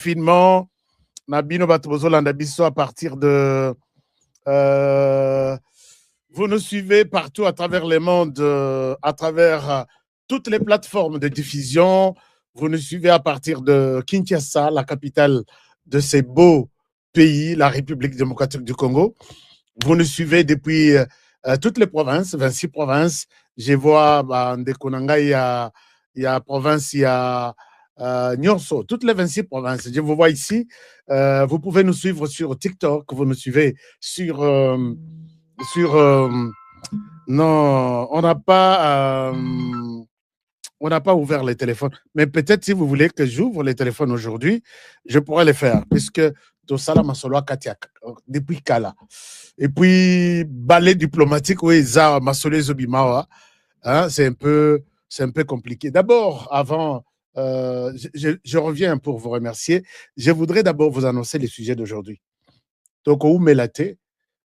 Finement, Nabino Batobozolanda Bisso à partir de. Vous nous suivez partout à travers le monde, à travers toutes les plateformes de diffusion. Vous nous suivez à partir de Kinshasa, la capitale de ces beaux pays, la République démocratique du Congo. Vous nous suivez depuis toutes les provinces, 26 provinces. Je vois Ndekonanga, il y a province, il y a Nyonso, toutes les 26 provinces. Je vous vois ici. Vous pouvez nous suivre sur TikTok, vous nous suivez sur... non, on n'a pas ouvert les téléphones. Mais peut-être si vous voulez que j'ouvre les téléphones aujourd'hui, je pourrais les faire, puisque tout ça, là, depuis Kala. Et puis, balai diplomatique, oui, ça, Massolé Zobimawa, hein, c'est un peu compliqué. D'abord, avant, je reviens pour vous remercier. Je voudrais d'abord vous annoncer les sujets d'aujourd'hui. Toko Melate,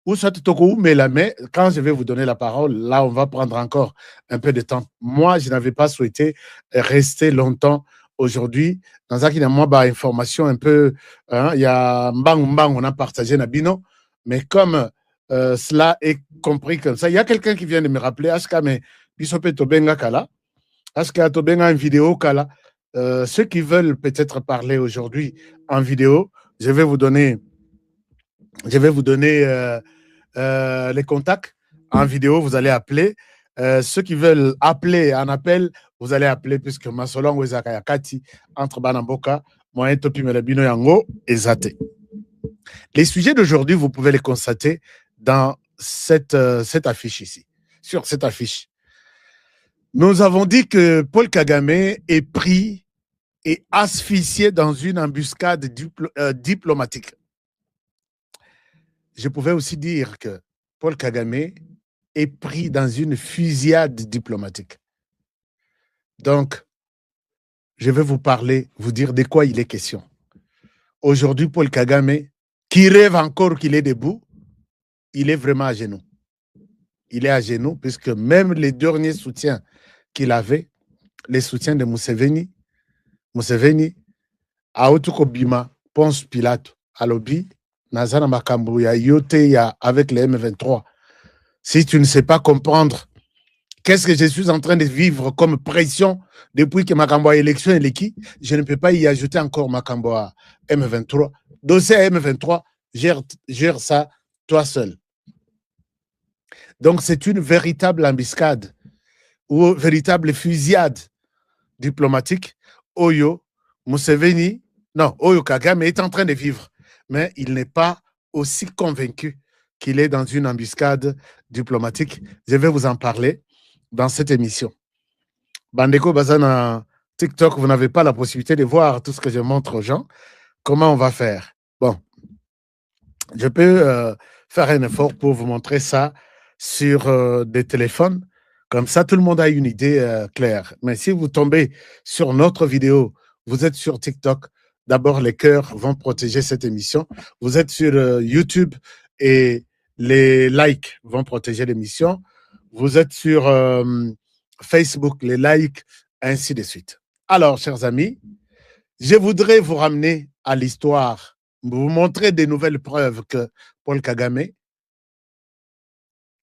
ou soit Toko Melame, quand je vais vous donner la parole, là, on va prendre encore un peu de temps. Moi, je n'avais pas souhaité rester longtemps aujourd'hui. Dans un information un peu, hein, il y a Mbang, on a partagé Nabino, mais comme cela est compris comme ça, il y a quelqu'un qui vient de me rappeler, Aska, mais Bisope Tobenga Kala, Aska Tobenga en vidéo Kala. Ceux qui veulent peut-être parler aujourd'hui en vidéo, je vais vous donner les contacts en vidéo, vous allez appeler. Ceux qui veulent appeler en appel, vous allez appeler puisque Masolongo Ezakayakati entre Banamboka, Moyen Topi Melabino Yango et Zate. Les sujets d'aujourd'hui, vous pouvez les constater dans cette affiche ici, sur cette affiche. Nous avons dit que Paul Kagame est pris et asphyxié dans une embuscade diplomatique. Je pouvais aussi dire que Paul Kagame est pris dans une fusillade diplomatique. Donc, je vais vous parler, vous dire de quoi il est question. Aujourd'hui, Paul Kagame, qui rêve encore qu'il est debout, il est vraiment à genoux. Il est à genoux, puisque même les derniers soutiens qu'il avait, les soutiens de Museveni, Aotuko Bima, Ponce Pilate, Alobi, Nazana Makambuya, Yoteya avec les M23. Si tu ne sais pas comprendre qu'est-ce que je suis en train de vivre comme pression depuis que Makamboa élection est l'équipe, je ne peux pas y ajouter encore Makamboa M23. Dossier M23, gère ça toi seul. Donc, c'est une véritable embuscade ou véritable fusillade diplomatique. Oyo Museveni, non, Oyo Kagame est en train de vivre, mais il n'est pas aussi convaincu qu'il est dans une embuscade diplomatique. Je vais vous en parler dans cette émission. Bandeko Bazana TikTok, vous n'avez pas la possibilité de voir tout ce que je montre aux gens. Comment on va faire? Bon, je peux faire un effort pour vous montrer ça sur des téléphones. Comme ça, tout le monde a une idée claire. Mais si vous tombez sur notre vidéo, vous êtes sur TikTok, d'abord les cœurs vont protéger cette émission. Vous êtes sur YouTube et les likes vont protéger l'émission. Vous êtes sur Facebook, les likes, ainsi de suite. Alors, chers amis, je voudrais vous ramener à l'histoire, vous montrer des nouvelles preuves que Paul Kagame,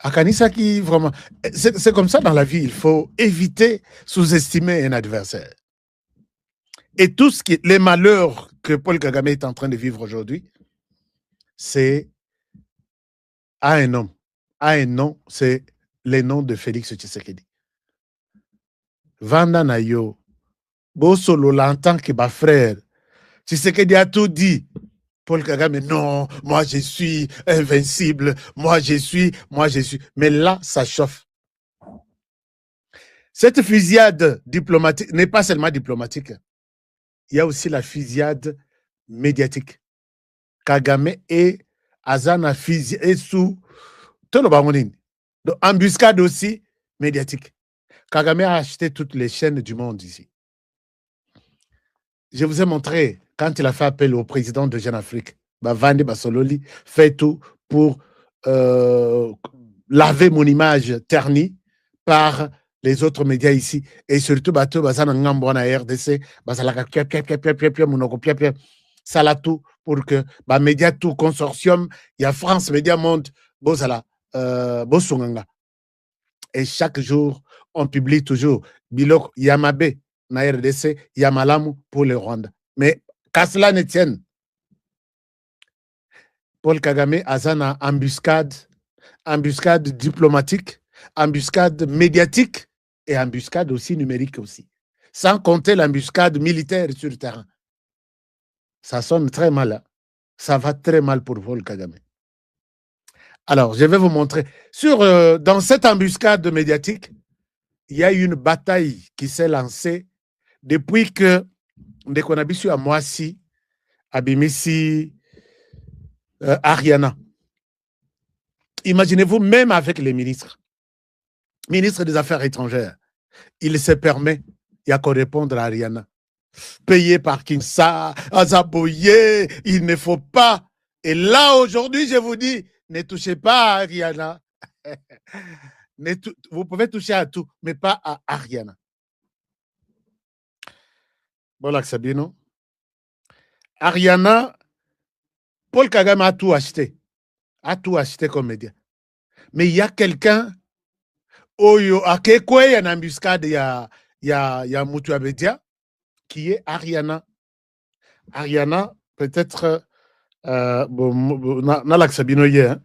Akanisaki, vraiment, c'est comme ça dans la vie, il faut éviter sous-estimer un adversaire. Et tout ce qui, les malheurs que Paul Kagame est en train de vivre aujourd'hui, c'est à un homme. À un nom, c'est le nom de Félix Tshisekedi. Vanda Nayo, Bosolo l'entend que ma frère, Tshisekedi a tout dit. Paul Kagame, non, moi je suis invincible, moi je suis. Mais là, ça chauffe. Cette fusillade diplomatique n'est pas seulement diplomatique. Il y a aussi la fusillade médiatique. Kagame et Azana fusillé sous tout le Bangonine. Donc, embuscade aussi médiatique. Kagame a acheté toutes les chaînes du monde ici. Je vous ai montré quand il a fait appel au président de Jeune Afrique, Vande Basololi, fait tout pour laver mon image ternie par les autres médias ici. Et surtout, Bato Bazana Ngambona RDC, Bazalaka, ça l'a tout pour que bah média tout consortium il y a France Média Monde bozala bosunganga et chaque jour on publie toujours bilok Yamabe na RDC Yamalamu pour le Rwanda mais qu'à cela ne tienne Paul Kagame azana embuscade diplomatique, embuscade médiatique et embuscade aussi numérique aussi. Sans compter l'embuscade militaire sur le terrain. Ça sonne très mal. Hein? Ça va très mal pour Paul Kagame. Alors, je vais vous montrer. Dans cette embuscade médiatique, il y a une bataille qui s'est lancée depuis que Ndekonabisu à Moisi, Abimisi, Ariana. Imaginez-vous, même avec les ministres des Affaires étrangères, il se permet, il y a qu'à répondre à Ariana. Payé par Kinshasa, Azaboye, il ne faut pas. Et là, aujourd'hui, je vous dis, ne touchez pas à Ariana. Vous pouvez toucher à tout, mais pas à Ariana. Voilà, Sabino. Ariana, Paul Kagame a tout acheté comme média. Mais il y a quelqu'un, Oyo, à Kekwe, il y a une embuscade, il y a Moutou Abedia, qui est Ariana. Ariana, peut-être, Nalaksa Bino hier,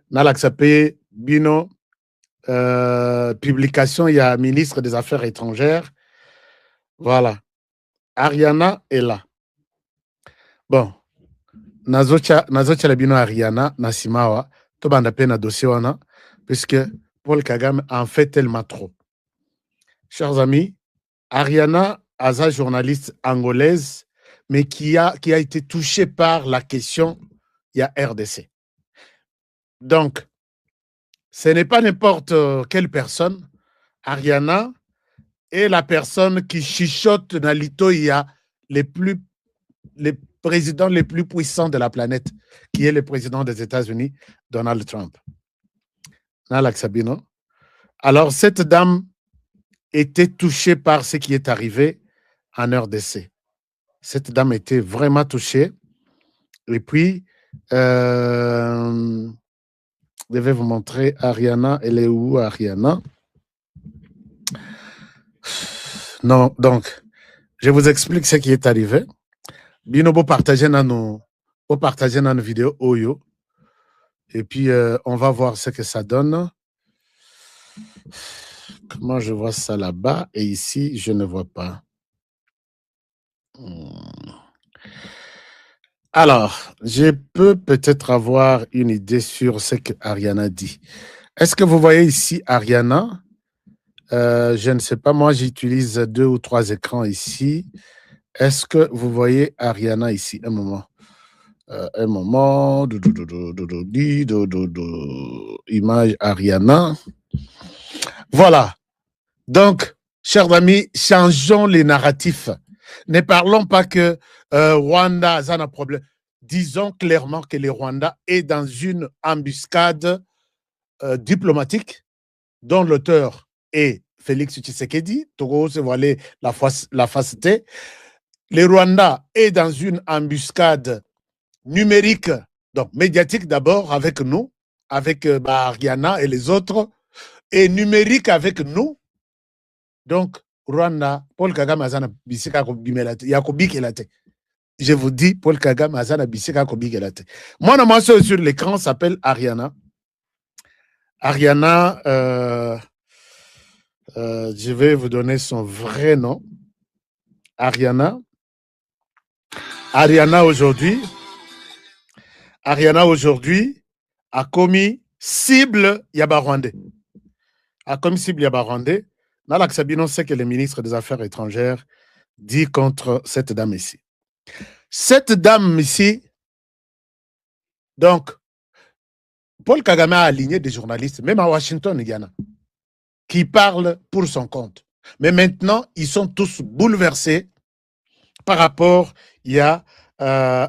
Nalaksa Bino, publication, il y a ministre des Affaires étrangères. Voilà. Ariana est là. Bon. Nazocha Labino Ariana, Nasimawa, Tobanda Pena dossier wana, puisque Paul Kagame en fait tellement trop. Chers amis, Ariana, Aza, journaliste angolaise, mais qui a été touchée par la question, il y a RDC. Donc, ce n'est pas n'importe quelle personne. Ariana est la personne qui chuchote dans l'Itoya les présidents les plus puissants de la planète, qui est le président des États-Unis, Donald Trump. Nalak Sabino. Alors, cette dame était touchée par ce qui est arrivé en RDC. Cette dame était vraiment touchée. Et puis, je vais vous montrer Ariana. Elle est où, Ariana? Non, donc, je vous explique ce qui est arrivé. Bino, vous partagez dans nos vidéos Oyo. Et puis, on va voir ce que ça donne. Comment je vois ça là-bas? Et ici, je ne vois pas. Alors, je peux peut-être avoir une idée sur ce que Ariana dit. Est-ce que vous voyez ici Ariana? Je ne sais pas, moi j'utilise 2 ou 3 écrans ici. Est-ce que vous voyez Ariana ici? Un moment. Image Ariana. Voilà. Donc, chers amis, changeons les narratifs. Ne parlons pas que Rwanda a un problème. Disons clairement que le Rwanda est dans une embuscade diplomatique dont l'auteur est Félix Tshisekedi. Togo se voiler la face T. Le Rwanda est dans une embuscade numérique, donc médiatique d'abord avec nous, avec Ariana et les autres, et numérique avec nous. Donc, Rwanda, Paul Kagame azana bisika ko bimelate, yakobikelate. Je vous dis, Paul Kagame azana bisika ko bikelate. Moi, sur l'écran s'appelle Ariana. Ariana, je vais vous donner son vrai nom. Ariana aujourd'hui a commis cible Yabarwandais. A commis cible Yabarwandais. Nalak Sabino sait que le ministre des Affaires étrangères dit contre cette dame ici. Cette dame ici, donc, Paul Kagame a aligné des journalistes, même à Washington, il y en a, qui parlent pour son compte. Mais maintenant, ils sont tous bouleversés par rapport à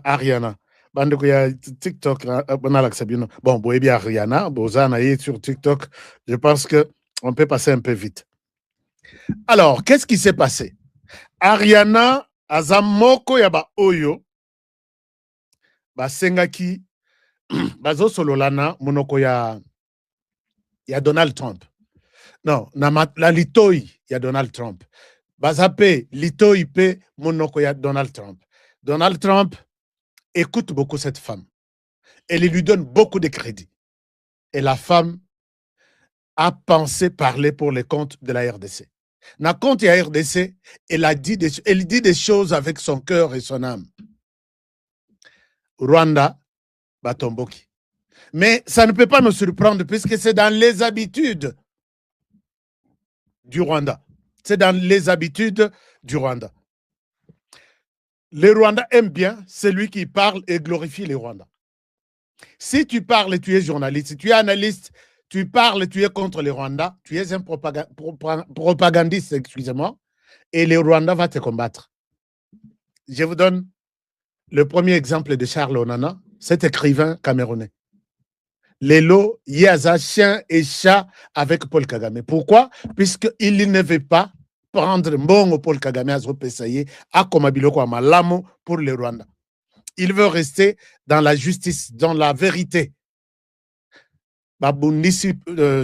Ariana. Il y a TikTok, bon, Boébi Ariana, Bozana est sur TikTok, je pense qu'on peut passer un peu vite. Alors, qu'est-ce qui s'est passé? Ariana Azamoko Yaba Oyo, basengaki bazosololana monoko ya Donald Trump. Non, la litoi ya Donald Trump. Bazape litoi pe monoko ya Donald Trump. Donald Trump écoute beaucoup cette femme. Elle lui donne beaucoup de crédit. Et la femme a pensé parler pour les comptes de la RDC. Na compte ya RDC, elle dit des choses avec son cœur et son âme. Rwanda, Batomboki. Mais ça ne peut pas nous surprendre puisque c'est dans les habitudes du Rwanda. C'est dans les habitudes du Rwanda. Les Rwandais aiment bien celui qui parle et glorifie les Rwandais. Si tu parles, tu es journaliste. Si tu es analyste, tu parles, tu es contre les Rwandais. Tu es un propagandiste, excusez-moi. Et les Rwandais vont te combattre. Je vous donne le premier exemple de Charles Onana, cet écrivain camerounais. Lelo, Yaza, chien et chat avec Paul Kagame. Pourquoi? Puisqu'il ne veut pas prendre Mbongo Paul Kagame à Zopesaye, à Komabiloko, à Malamo pour les Rwandais. Il veut rester dans la justice, dans la vérité. Babundisi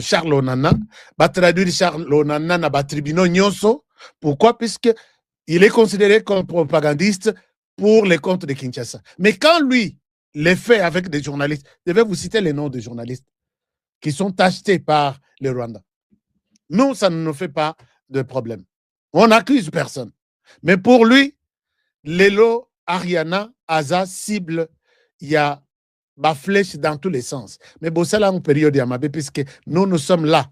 Charles Onana, va traduire Charles Onana dans le tribunal Nyonso. Pourquoi? Puisqu'il est considéré comme propagandiste pour les comptes de Kinshasa. Mais quand lui les fait avec des journalistes, je vais vous citer les noms des journalistes qui sont achetés par les Rwandais. Nous, ça ne nous fait pas de problème. On n'accuse personne. Mais pour lui, Lelo, Ariana, Aza, cible, il y a ma flèche dans tous les sens. Mais bon, c'est là une période Yamabe, puisque nous sommes là.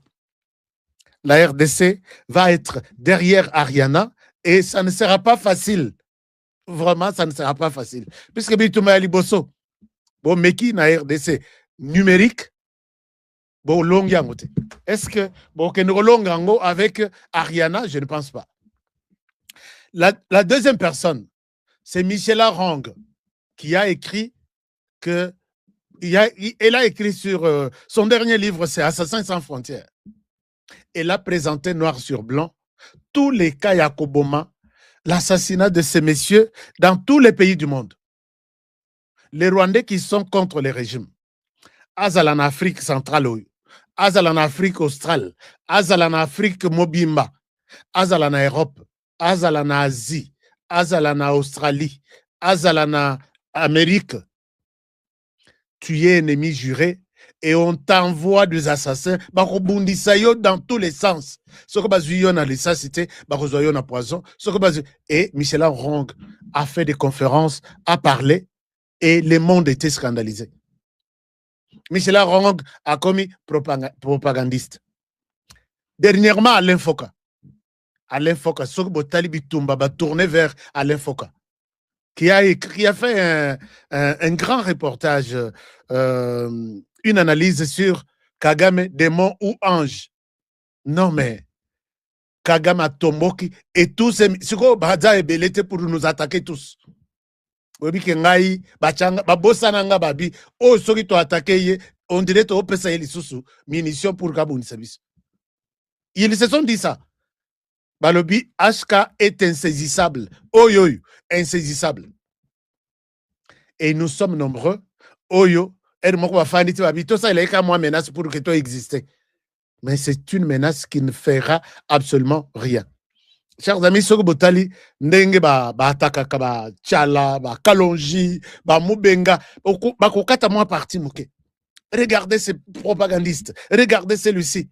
La RDC va être derrière Ariana et ça ne sera pas facile. Vraiment, ça ne sera pas facile. Puisque Bitouma Liboso, bon, Meki na RDC numérique, bon, long est-ce que, bon, que nous longango avec Ariana, je ne pense pas. La deuxième personne, c'est Michela Rong, qui a écrit que, elle a écrit sur son dernier livre, c'est Assassins sans frontières. Elle a présenté noir sur blanc tous les cas Yakoboma, l'assassinat de ces messieurs dans tous les pays du monde. Les Rwandais qui sont contre les régimes. Azal en Afrique centrale, Azal en Afrique australe, Azal en Afrique Mobimba, Azal en Europe, Azal en Asie, Azal en Australie, Azal en Amérique. Tu es ennemi juré et on t'envoie des assassins dans tous les sens. Ce que Bazuyon a cité, Bazoyon a poison. Et Michel Rong a fait des conférences, a parlé et le monde était scandalisé. Michel Rong a commis propagandiste. Dernièrement, Alain Foka, ce que Botali Bitumba va tourner vers Alain Foka, qui a fait un grand reportage, une analyse sur Kagame, démon ou ange. Non, mais Kagame a Tomboki et tous ces... Ce que Baza et Belete pour nous attaquer tous. On dirait que munitions pour Kabouni service. Ils se sont dit ça. Balobi, HK est insaisissable. Oyo, insaisissable. Et nous sommes nombreux. Oyo, ça, il est comme moi menace pour que toi existes. Mais c'est une menace qui ne fera absolument rien. Chers amis, ce que Botali, ndenge ba ataka ba Tchala, ba Kalonji, ba Mubenga, ba kokata moi parti muke. Regardez ces propagandistes, regardez celui-ci.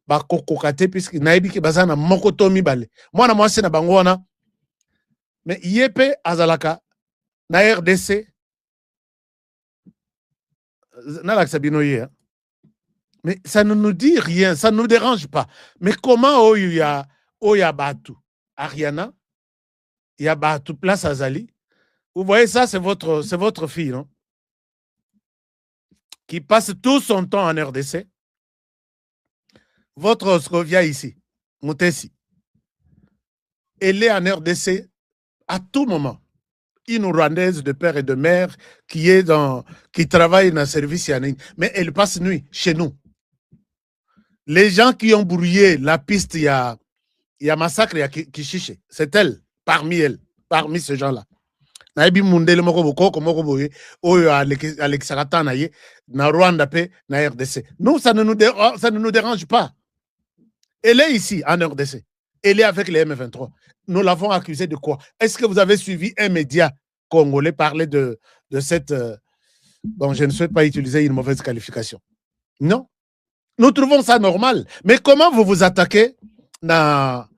Ba kokokate puisque naibi ki bazana mokoto mibale. Mwana mwasi na bango wana. Mais yepe azalaka na RDC na l'aksabino ye. Mais ça ne nous dit rien, ça ne nous dérange pas. Mais comment Oya Batu, Ariana, il y a Batu, place Azali. Vous voyez ça, c'est votre fille, non? Qui passe tout son temps en RDC. Votre Oscovia ici, Moutessi. Elle est en RDC à tout moment. Une Rwandaise de père et de mère qui travaille dans le service Yanning. Mais elle passe nuit chez nous. Les gens qui ont brouillé la piste, il y a massacre, il y a Kishiche. C'est elle, parmi ces gens-là. Naibi mundele moko bokoko moko boye oyo alekisaka temps na ye na Rwanda pe na RDC. Nous ça ne nous dérange pas. Elle est ici en RDC. Elle est avec les M23. Nous l'avons accusé de quoi? Est-ce que vous avez suivi un média congolais parler de cette bon, je ne souhaite pas utiliser une mauvaise qualification. Non. Nous trouvons ça normal. Mais comment vous vous attaquez na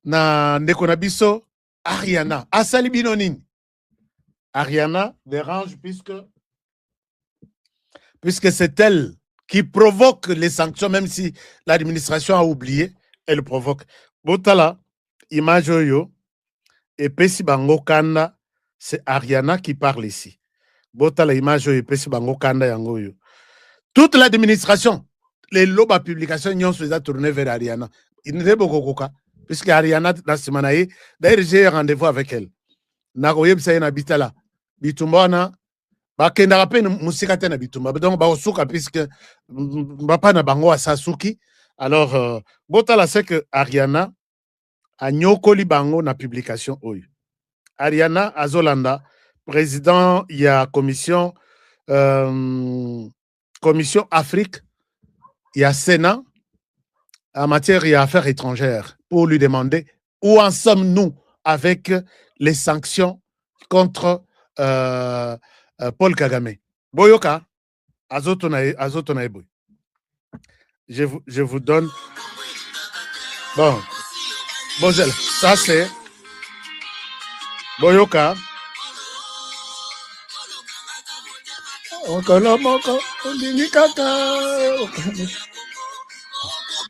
Ndekonabiso Ariana Asali Binonine. Ariana dérange puisque c'est elle qui provoque les sanctions, même si l'administration a oublié, elle provoque. Botala, image yo, et Pesi Bango Kanda, c'est Ariana qui parle ici. Botala, image yo, et Pesi Bango Kanda yango yo. Toute l'administration, les lobes publications, ils ont tourné vers Ariana. Il ne beaucoup koka, puisque Ariana, la semaine, d'ailleurs, j'ai un rendez-vous avec elle. Nagoyeb Sayen Abitala, Bitumbana, bakenda pe musika te na bitumba donc baosuka puisque papa na bango asasuki alors botala c'est que Ariana a nyokoli bango na publication oyo. Ariana azolanda président il y a commission Afrique, il y a Sénat en matière et affaires étrangères pour lui demander où en sommes-nous avec les sanctions contre Paul Kagame. Boyoka, azotona boy. Je vous donne. Bon, ça c'est Boyoka.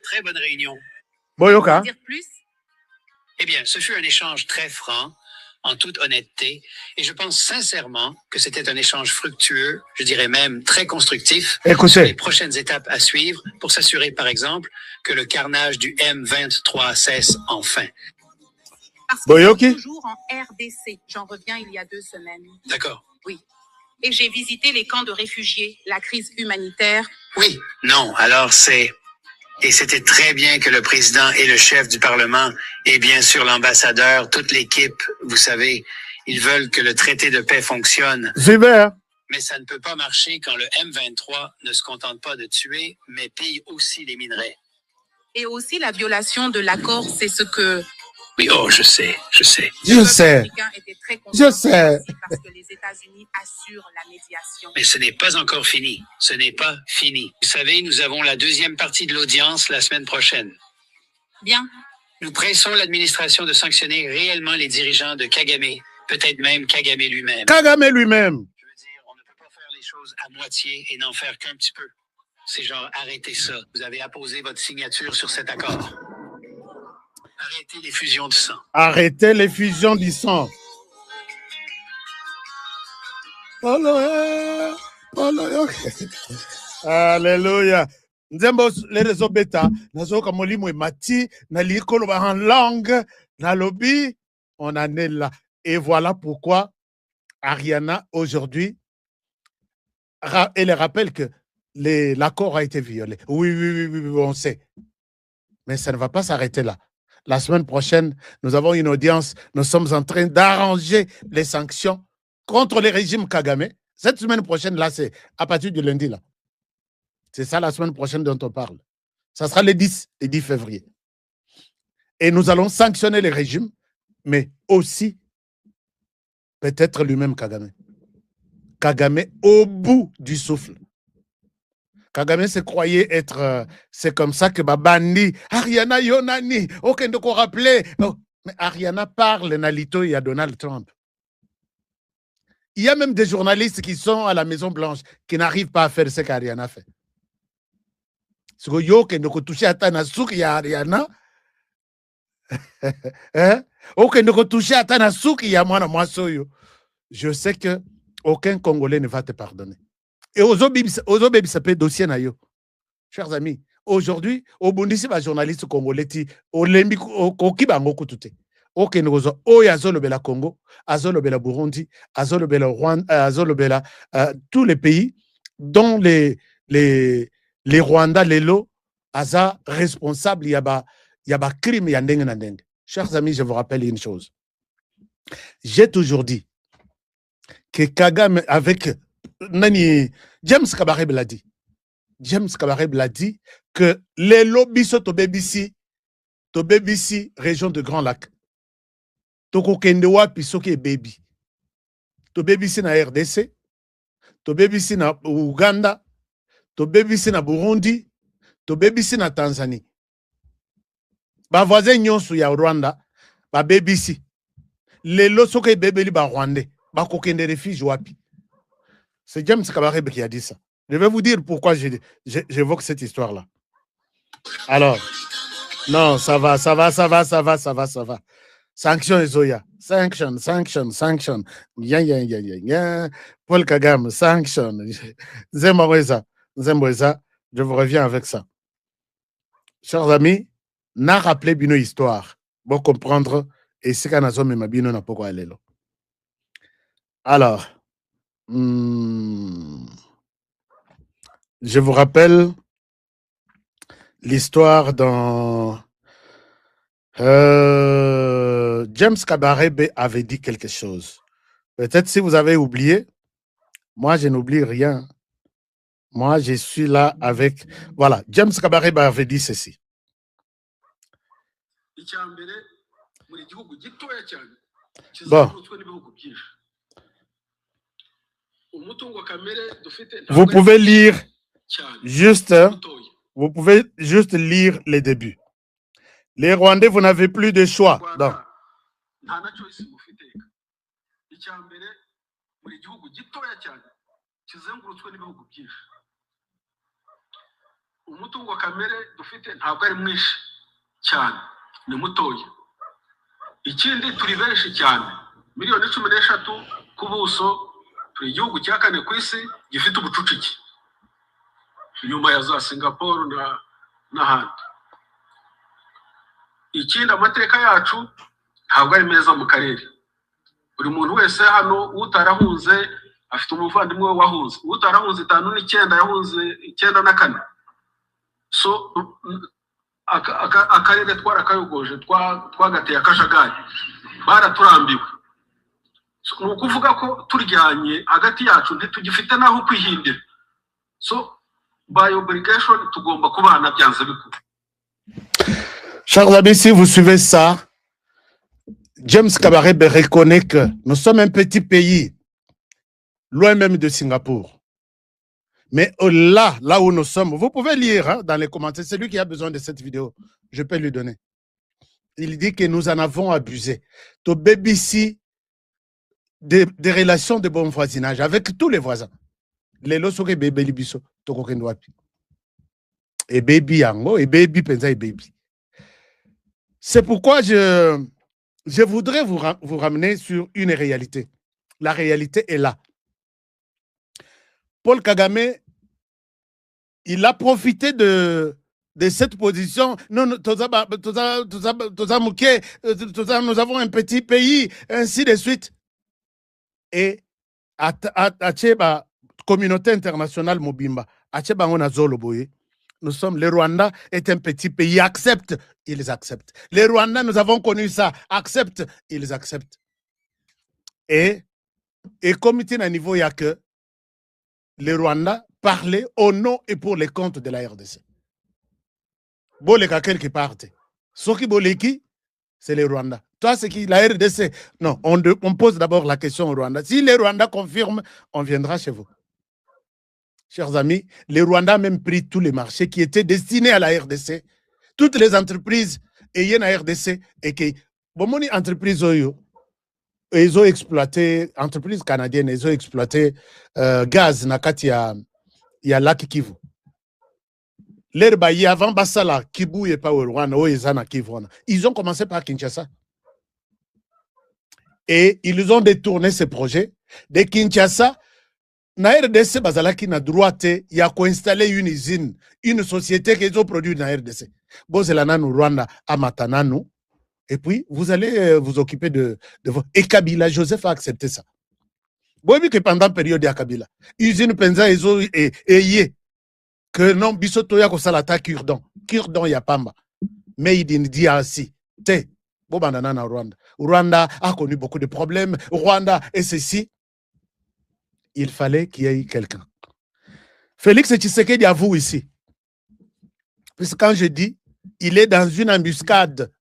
Très bonne réunion. Boyoka. Dire plus? Eh bien, ce fut un échange très franc, en toute honnêteté, et je pense sincèrement que c'était un échange fructueux, je dirais même très constructif, sur les prochaines étapes à suivre pour s'assurer, par exemple, que le carnage du M23 cesse enfin. Parce que je suis toujours en RDC. J'en reviens il y a 2 semaines. D'accord. Oui. Et j'ai visité les camps de réfugiés, la crise humanitaire. Oui, non, alors c'est... Et c'était très bien que le président et le chef du Parlement et bien sûr l'ambassadeur, toute l'équipe, vous savez, ils veulent que le traité de paix fonctionne. Super. Mais ça ne peut pas marcher quand le M23 ne se contente pas de tuer, mais pille aussi les minerais. Et aussi la violation de l'accord, c'est ce que... Oui, oh, je sais. Je sais. Parce que les États-Unis assurent la médiation. Mais ce n'est pas encore fini. Ce n'est pas fini. Vous savez, nous avons la 2e partie de l'audience la semaine prochaine. Bien. Nous pressons l'administration de sanctionner réellement les dirigeants de Kagame, peut-être même Kagame lui-même. Kagame lui-même. Je veux dire, on ne peut pas faire les choses à moitié et n'en faire qu'un petit peu. C'est genre, arrêtez ça. Vous avez apposé votre signature sur cet accord. Arrêtez les fusions du sang. Arrêtez les fusions du sang. Alléluia. Nzembo les réseaux bêta, nazo kamolimo mati, na likolo en langue, na lobby, on en est là. Et voilà pourquoi Ariana aujourd'hui, elle rappelle que l'accord a été violé. Oui, on sait. Mais ça ne va pas s'arrêter là. La semaine prochaine, nous avons une audience. Nous sommes en train d'arranger les sanctions contre le régime Kagame. Cette semaine prochaine, là, c'est à partir du lundi, là. C'est ça la semaine prochaine dont on parle. Ça sera le 10 février. Et nous allons sanctionner le régime, mais aussi peut-être lui-même Kagame. Kagame au bout du souffle. Kagame se croyait être... c'est comme ça que Babandi, Ariana Yonani, aucun de quoi rappeler. Oh, mais Ariana parle Nalito et à Donald Trump. Il y a même des journalistes qui sont à la Maison-Blanche qui n'arrivent pas à faire ce qu'Ariana fait. Ce que yo que nous toucher à Tanasuk et à Ariana, aucun ne toucher à Tanasuk et à moi soyo. Je sais que aucun Congolais ne va te pardonner. Et aux autres, ça peut dossier na yo. Chers amis, aujourd'hui, au Bundisi, les journalistes congolais, au Lembi, au Kibango Kutute, au Kenozo, au Yazolobela Congo, Azolobela Burundi, Azolobela Rwanda, Azolobela, tous les pays dont les Rwandais, les lots, Aza responsables, il y a crime, il y a ndenge na ndenge. Chers amis, je vous rappelle une chose. J'ai toujours dit que Kagame avec Nani, James Kabarebe l'a dit. James Kabarebe l'a dit que les lobbies sont au BBC, région de Grand Lac. Toko Kendewa Pisoke Baby. To BBC na RDC, to BBC na Uganda, to BBC na Burundi, to BBC na Tanzanie. Ba voisin nyonso ya Rwanda, ba BBC. Les losoke bebeli ba Rwandais, ba kokende refuge wapi. C'est James Kabarebe qui a dit ça. Je vais vous dire pourquoi j'évoque cette histoire-là. Alors, non, ça va. Sanction Ezoya. Sanction. Paul Kagame, sanction. Zemboeza, je vous reviens avec ça. Chers amis, n'a rappelé bino histoire. Pour comprendre, et c'est qu'un azome ma bino n'a pas quoi aller là. Alors, je vous rappelle l'histoire dans James Kabarebe avait dit quelque chose. Peut-être si vous avez oublié, moi je n'oublie rien. Moi je suis là avec... Voilà, James Kabarebe avait dit ceci. Bon. Vous pouvez lire juste, vous pouvez juste lire les débuts. Les Rwandais, vous n'avez plus de choix. Donc. Ikindi turi benshi cyane miliyoni 13 ku buso turi igihugu cya kane ku isi gifite ubucucike nyuma ya za Singapore n'ahandi. Ikindi amateka yacu ntabwo ari meza mu karere. Buri muntu wese hano utarahunze afite umuvandimwe wahunze, utarahunze 5 9 yahunze 9 na 4. So akarere twarakayogoje twagateye akajagari baraturambiwe. Ni ukuvuga ko turyanye hagati yacu ntitugifite naho kwihindira. So by obligation tugomba kubana byanze bikuru. Chers amis, si vous suivez ça, James Kabarebe reconnaît que nous sommes un petit pays, loin même de Singapour. Mais là où nous sommes, vous pouvez lire dans les commentaires, c'est lui qui a besoin de cette vidéo, je peux lui donner. Il dit que nous en avons abusé. To BBC, des relations de bon voisinage avec tous les voisins. Les losoke bébé libiso, to kokendwapi. Et baby yango, et baby penza et baby. C'est pourquoi je voudrais vous ramener sur une réalité. La réalité est là. Paul Kagame, il a profité de cette position. Non, nous avons un petit pays, ainsi de suite. Et à la communauté internationale Mobimba, nous sommes, le Rwanda est un petit pays, accepte, ils acceptent. Les Rwandais, nous avons connu ça, accepte, ils acceptent. Et comme il y a un niveau, il y a que les Rwandais parlaient au nom et pour les comptes de la RDC. Boleka quelque part. Ce qui boleki, c'est les Rwandais. Toi, c'est qui la RDC? Non, on pose d'abord la question aux Rwandais. Si les Rwandais confirment, on viendra chez vous. Chers amis, les Rwandais ont même pris tous les marchés qui étaient destinés à la RDC. Toutes les entreprises ayant la RDC et qui, bon, entreprises, ils ont exploité, entreprises canadiennes, ils ont exploité gaz nakati ya lac Kivu. L'herbe avant Bassala, Kibu et pas au Rwanda, ils ont commencé par Kinshasa. Et ils ont détourné ces projets de Kinshasa. Na RDC bazalaki na droite ya ko installer une usine, une société qui ont produit na RDC. Bozelana no Rwanda amatananu. Et puis vous allez vous occuper de vos. Et Kabila, Joseph a accepté ça. Bon, que pendant la période de Kabila, usine penza ezo et que non bisoto ya ko salata cure-dent ya pamba. Mais il dit ainsi, te Bobandana na Rwanda. Rwanda a connu beaucoup de problèmes. Rwanda et ceci. Il fallait qu'il y ait quelqu'un. Félix Tshisekedi avoue ici. Puisque quand je dis, il est dans une embuscade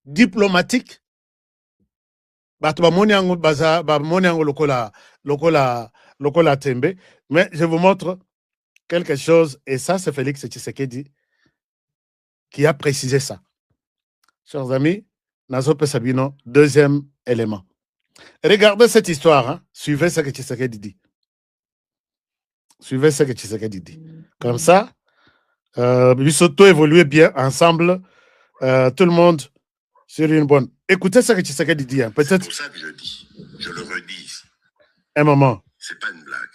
diplomatique. Mais je vous montre quelque chose, et ça, c'est Félix Tshisekedi qui a précisé ça. Chers amis, Nazope Sabino, deuxième élément. Regardez cette histoire, hein. Suivez ce que Tshisekedi dit. Suivez ce que Tshisekedi dit. Comme ça, Bissotto évoluer bien ensemble, tout le monde sur une bonne. Écoutez ce que Tshisekedi dit. Hein. C'est pour ça que je dis, je le redis. Un moment. C'est pas une blague.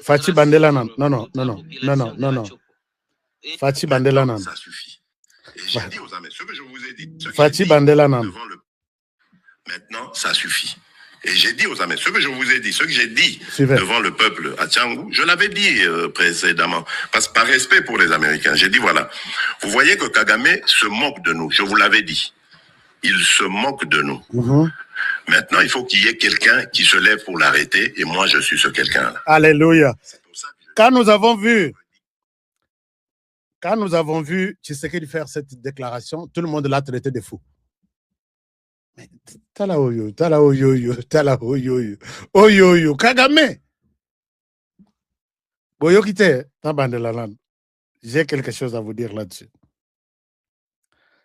Fatih Bandela, non. Fatih Bandela, non. Ça suffit. Et j'ai dit aux amis, ce que je vous ai dit. Fatih Bandela, non. Maintenant, ça suffit. Et j'ai dit aux amis, ce que je vous ai dit, ce que j'ai dit devant le peuple à Tchangou, je l'avais dit précédemment, parce que par respect pour les Américains, j'ai dit voilà, vous voyez que Kagame se moque de nous, je vous l'avais dit. Il se moque de nous. Maintenant, il faut qu'il y ait quelqu'un qui se lève pour l'arrêter, et moi, je suis ce quelqu'un-là. Alléluia. Quand nous avons vu Tshisekedi faire cette déclaration, tout le monde l'a traité de fou. Tala oyo, Kagame. Boyokite, j'ai quelque chose à vous dire là-dessus.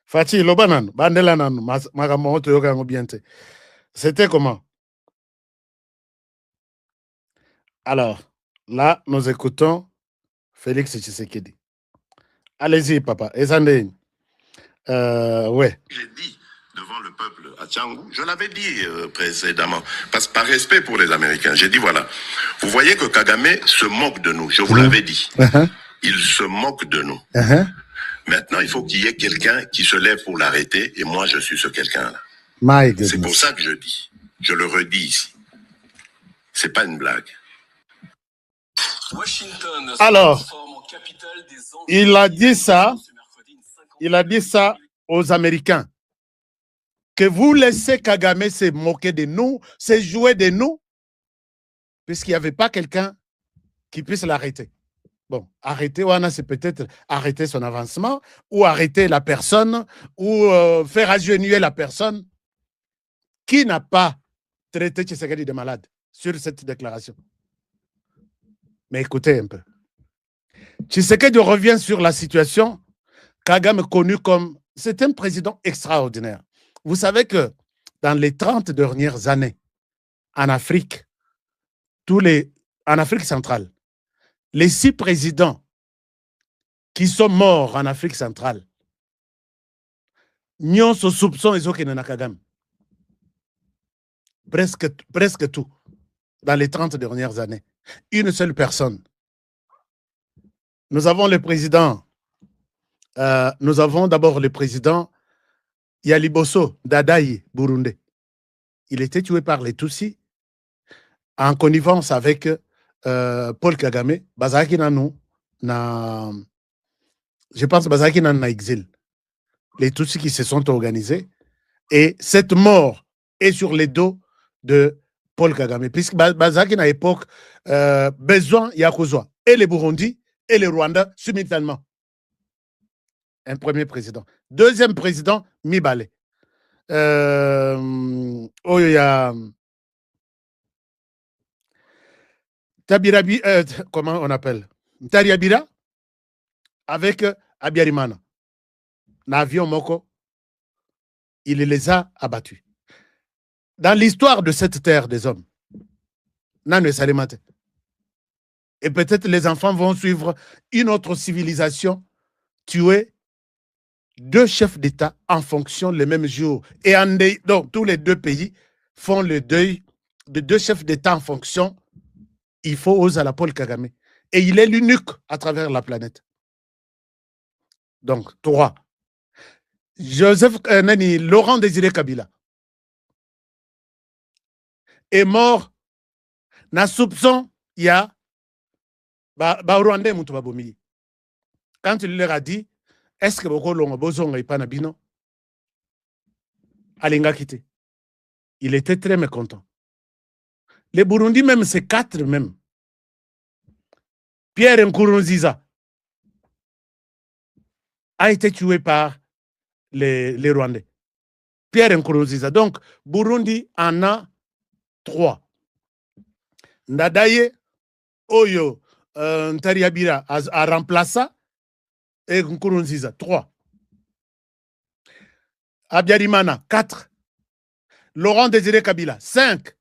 Fatih Lobanan, Bandelanan, Magamoto Yogango Biente. C'était comment? Alors, là, nous écoutons Félix Tshisekedi. Allez-y, papa. Ouais. J'ai dit devant le peuple à Tchangou, je l'avais dit précédemment, parce que par respect pour les Américains, j'ai dit voilà, vous voyez que Kagame se moque de nous, je vous l'avais dit. Il se moque de nous. Maintenant, il faut qu'il y ait quelqu'un qui se lève pour l'arrêter, et moi, je suis ce quelqu'un-là. C'est pour ça que je dis, je le redis ici. C'est pas une blague. Alors, il a dit ça aux Américains. Que vous laissez Kagame se moquer de nous, se jouer de nous, puisqu'il n'y avait pas quelqu'un qui puisse l'arrêter. Bon, arrêter, c'est peut-être arrêter son avancement, ou arrêter la personne, ou faire agenouiller la personne qui n'a pas traité Tshisekedi de malade sur cette déclaration. Mais écoutez un peu. Tshisekedi revient sur la situation. Kagame connu comme... C'est un président extraordinaire. Vous savez que dans les 30 dernières années, en Afrique, en Afrique centrale, les 6 présidents qui sont morts en Afrique centrale, n'ont ce soupçon et Kagame. Presque tout. Dans les 30 dernières années. Une seule personne. Nous avons le président. Nous avons d'abord le président Yaliboso Dadaï Burundi. Il était tué par les Tutsis en connivence avec Paul Kagame. Bazaki Nanou, je pense Bazaki Nanou na exil. Les Tutsis qui se sont organisés. Et cette mort est sur les dos de Paul Kagame. Puisque Bazaki à l'époque, besoin Yakouzwa. Et les Burundi et les Rwandais simultanément. Un premier président. Deuxième président, Mibale. Il y a Tabirabi, comment on appelle? Tariabira avec Abiyarimana. L'avion Moko, il les a abattus. Dans l'histoire de cette terre des hommes, Nanu Salimate. Et peut-être les enfants vont suivre une autre civilisation tuer 2 chefs d'État en fonction le même jour. Et donc, tous les 2 pays font le deuil de 2 chefs d'État en fonction. Il faut oser la Paul Kagame. Et il est l'unique à travers la planète. Donc, 3. Laurent Désiré Kabila est mort. Na soupçon, il y a Rwandais Moutobabomi. Quand il leur a dit, est-ce que Boko Longo Bozonga et Panabino? Alinga quitté. Il était très mécontent. Les Burundis, même, c'est 4 même. Pierre Nkurunziza a été tué par les Rwandais. Pierre Nkurunziza. Donc, Burundi en a 3. Ndadaye, Oyo, Ntariabira a remplacé et Nkurunziza, 3. Abiyarimana, 4. Laurent Désiré Kabila, 5.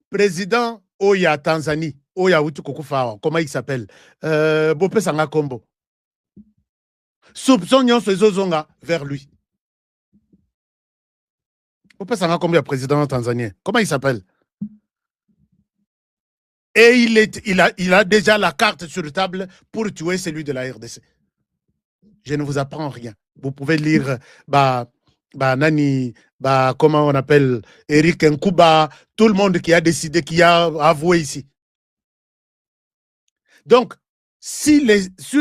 Président Oya Tanzanie, Oya Utukukufa, comment il s'appelle? Bopé Sanga Kombo. Soupçon Zonga vers lui. Bopé Sanga Kombo, président tanzanien. Comment il s'appelle? Et il a déjà la carte sur la table pour tuer celui de la RDC. Je ne vous apprends rien. Vous pouvez lire comment on appelle Eric Nkuba, tout le monde qui a décidé, qui a avoué ici. Donc, sur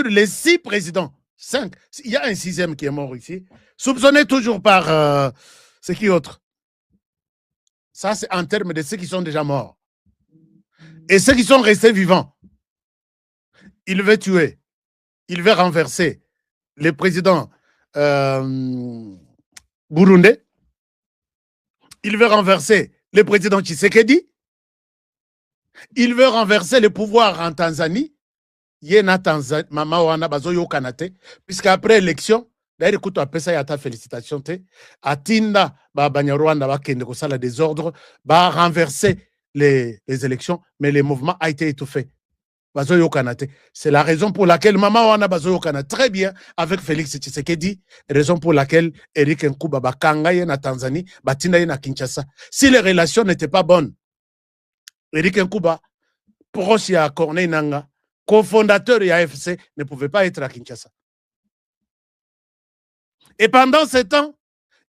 les 6 présidents, 5, il y a un 6e qui est mort ici, soupçonné toujours par ce qui est autre. Ça, c'est en termes de ceux qui sont déjà morts. Et ceux qui sont restés vivants, il veut tuer, il veut renverser les présidents burundais, il veut renverser le président Tshisekedi, il veut renverser le pouvoir en Tanzanie, Yena Tanzanie, Mama Wana Bazoyo Kanate, puisqu'après l'élection, d'ailleurs, écoute, après ça, il y a ta félicitation, Atinda, Banyarwanda, Bakende, Kosala désordre, renverser les élections, mais le mouvement a été étouffé. C'est la raison pour laquelle Maman Wana Bazoyo Kanate, très bien, avec Félix Tshisekedi, raison pour laquelle Eric Nkuba Bakanga na Tanzanie, Batinda na Kinshasa. Si les relations n'étaient pas bonnes, Eric Nkuba, proche à Corneille Nanga, cofondateur de l'AFC, ne pouvait pas être à Kinshasa. Et pendant ce temps,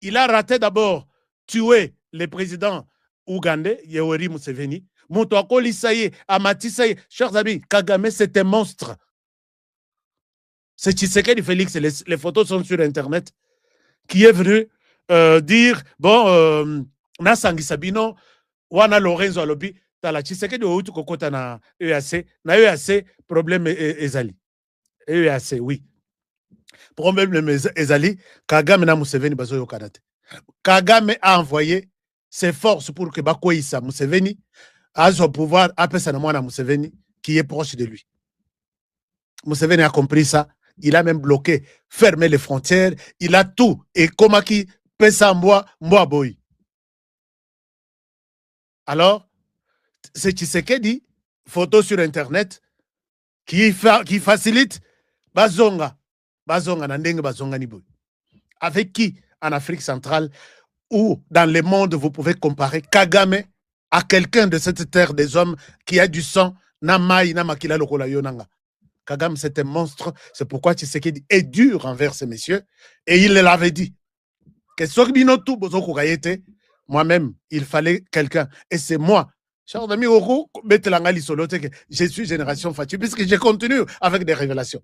il a raté d'abord tuer le président ougandais, Yoweri Museveni. Moutouako Lissaye, Amatisaye, chers amis, Kagame, c'est un monstre. C'est Tshisekedi Félix, les photos sont sur Internet, qui est venu dire, bon, Nasangi Sabino, Wana Lorenzo Alobi, Tala Tshisekedi Outu Kokota na EAC, problème Ezali. EAC, oui. Problème Ezali, Kagame na Museveni Bazoyo Kanate. Kagame a envoyé ses forces pour que Bakoïsa Museveni a son pouvoir, après ça, Museveni, qui est proche de lui. Museveni a compris ça. Il a même bloqué, fermé les frontières. Il a tout. Et comment qui peut ça moi boy. Alors, c'est Tshisekedi, photo sur Internet, qui facilite Bazonga. Bazonga, Nandenge Bazonga Niboy. Avec qui en Afrique centrale ou dans le monde, vous pouvez comparer Kagame à quelqu'un de cette terre des hommes qui a du sang, Namai, Namakila, Lokola Yonanga. Kagame, c'est un monstre. C'est pourquoi Tshisekedi est dur envers ces messieurs. Et il l'avait dit. Que moi-même, il fallait quelqu'un. Et c'est moi. Chers amis, je suis génération Fati, puisque je continue avec des révélations.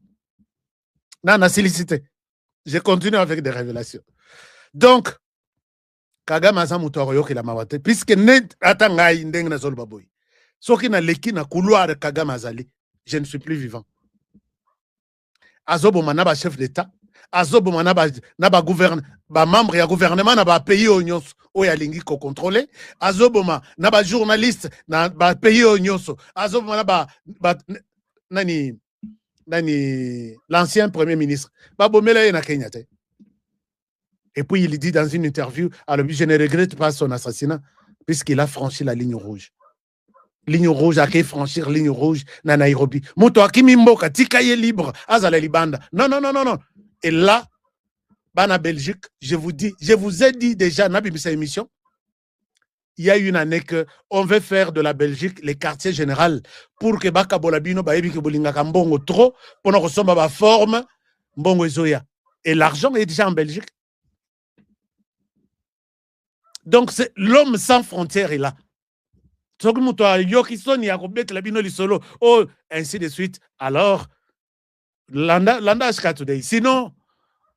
Nana, silicité. Je continue avec des révélations. Donc, Kagame aza mutu akoyokela mawate puisque net atangai ndenge na zolo baboy soki na leki na couloir Kagame azali je ne suis plus vivant. Azoboma na ba chef d'état, azoboma na ba gouverne ba membre ya gouvernement na ba pays onyonso oya lingi ko contrôler, azoboma na ba journaliste na ba pays onyonso, azoboma na ba nani l'ancien premier ministre ba bomela ye na Kenya te. Et puis il dit dans une interview, alors je ne regrette pas son assassinat, puisqu'il a franchi la ligne rouge. Ligne rouge, à qui franchir ligne rouge, na Nairobi. Moto akimi mboka, tikaye libre, azala libanda. Non, non, non, non, non. Et là, bana Belgique, je vous ai dit déjà, na bibisa émission, il y a une année qu'on veut faire de la Belgique les quartiers généraux pour que baka bolabino, baebi ke bolinga kambongo trop, pour nous ressembler à la forme, mbongo ezoya. Et l'argent est déjà en Belgique. Donc, c'est l'homme sans frontières est là. Ainsi de suite. Alors, l'anda today. Sinon,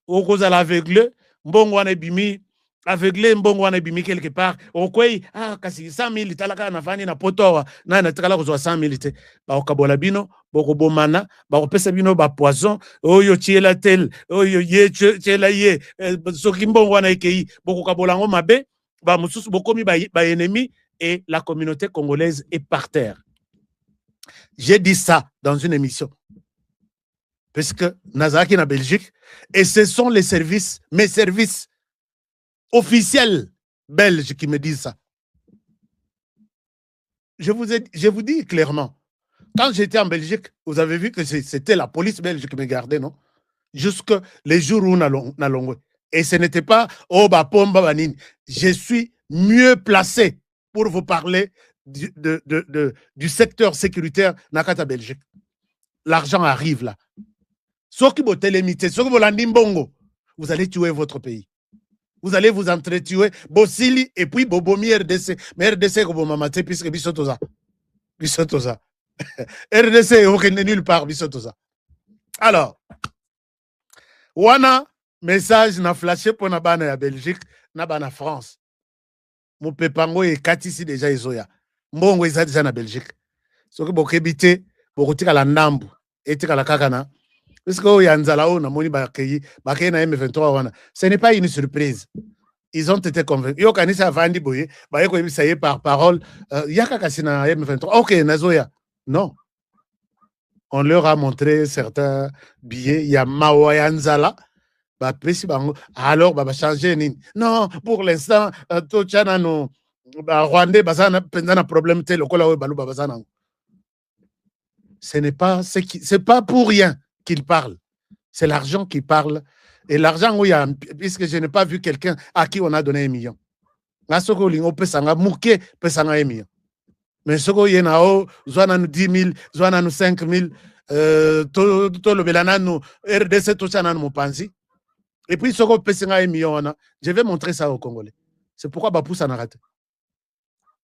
au cause à l'aveugle, mbongo wana bimi, aveuglé mbongo wana bimi quelque part okwei kasi 100 000 talaka na fani na potowa na tikala kozwa 100 000 te bakokabola bino bokobomana bakopesa bino ba poison oyo tiela tel oyo ye tiela ye soki mbongo wana ekei bokokabola ngo mabe ba mususu bokomi ba ennemi et la communauté congolaise est par terre. J'ai dit ça dans une émission parce que Nazaki na Belgique et ce sont les services, mes services officiels belges qui me disent ça. Je vous dis clairement, quand j'étais en Belgique, vous avez vu que c'était la police belge qui me gardait, non? Jusque les jours où on a longué. Et ce n'était pas pomba banine. Je suis mieux placé pour vous parler du secteur sécuritaire Nakata Belgique. L'argent arrive là. Vous allez tuer votre pays. Vous allez vous entretuer. Bossili et puis Bobomi RDC. Mais RDC, puisque Bissotoza. Bissotoza. RDC, aucun nulle part, Bissotoza. Alors, wana message na flashé pour na bana ya Belgique, na bana France. Mon pepango et katisi déjà izoya. Mbongo isa déjà na Belgique. Soki bokebite, bokotika la ndambu, etika la kakana. Parce que yanzala o na moni bakei na M23 wana. Ce n'est pas une surprise. Ils ont été convaincus. Yo kanisa vandi boye, ba yeko ebisaye par parole, yaka kasina M23. OK, nazoya. Non. On leur a montré certains billets, il y a Mawa Yanzala. Alors, va changer. Non, pour l'instant, tout le Rwandais, un problème tel. Ce n'est pas, c'est pas pour rien qu'il parle. C'est l'argent qui parle. Et l'argent, oui, puisque je n'ai pas vu quelqu'un à qui on a donné 1 million. Mais ce qu'on a 1 million. Mais ce qu'on a 10 000, 5 000, tout le Bélanano, RDC, tout ça, nous pensons. Et puis, ce qu'on peut faire 1 million, je vais montrer ça aux Congolais. C'est pourquoi Bapoussa n'a raté.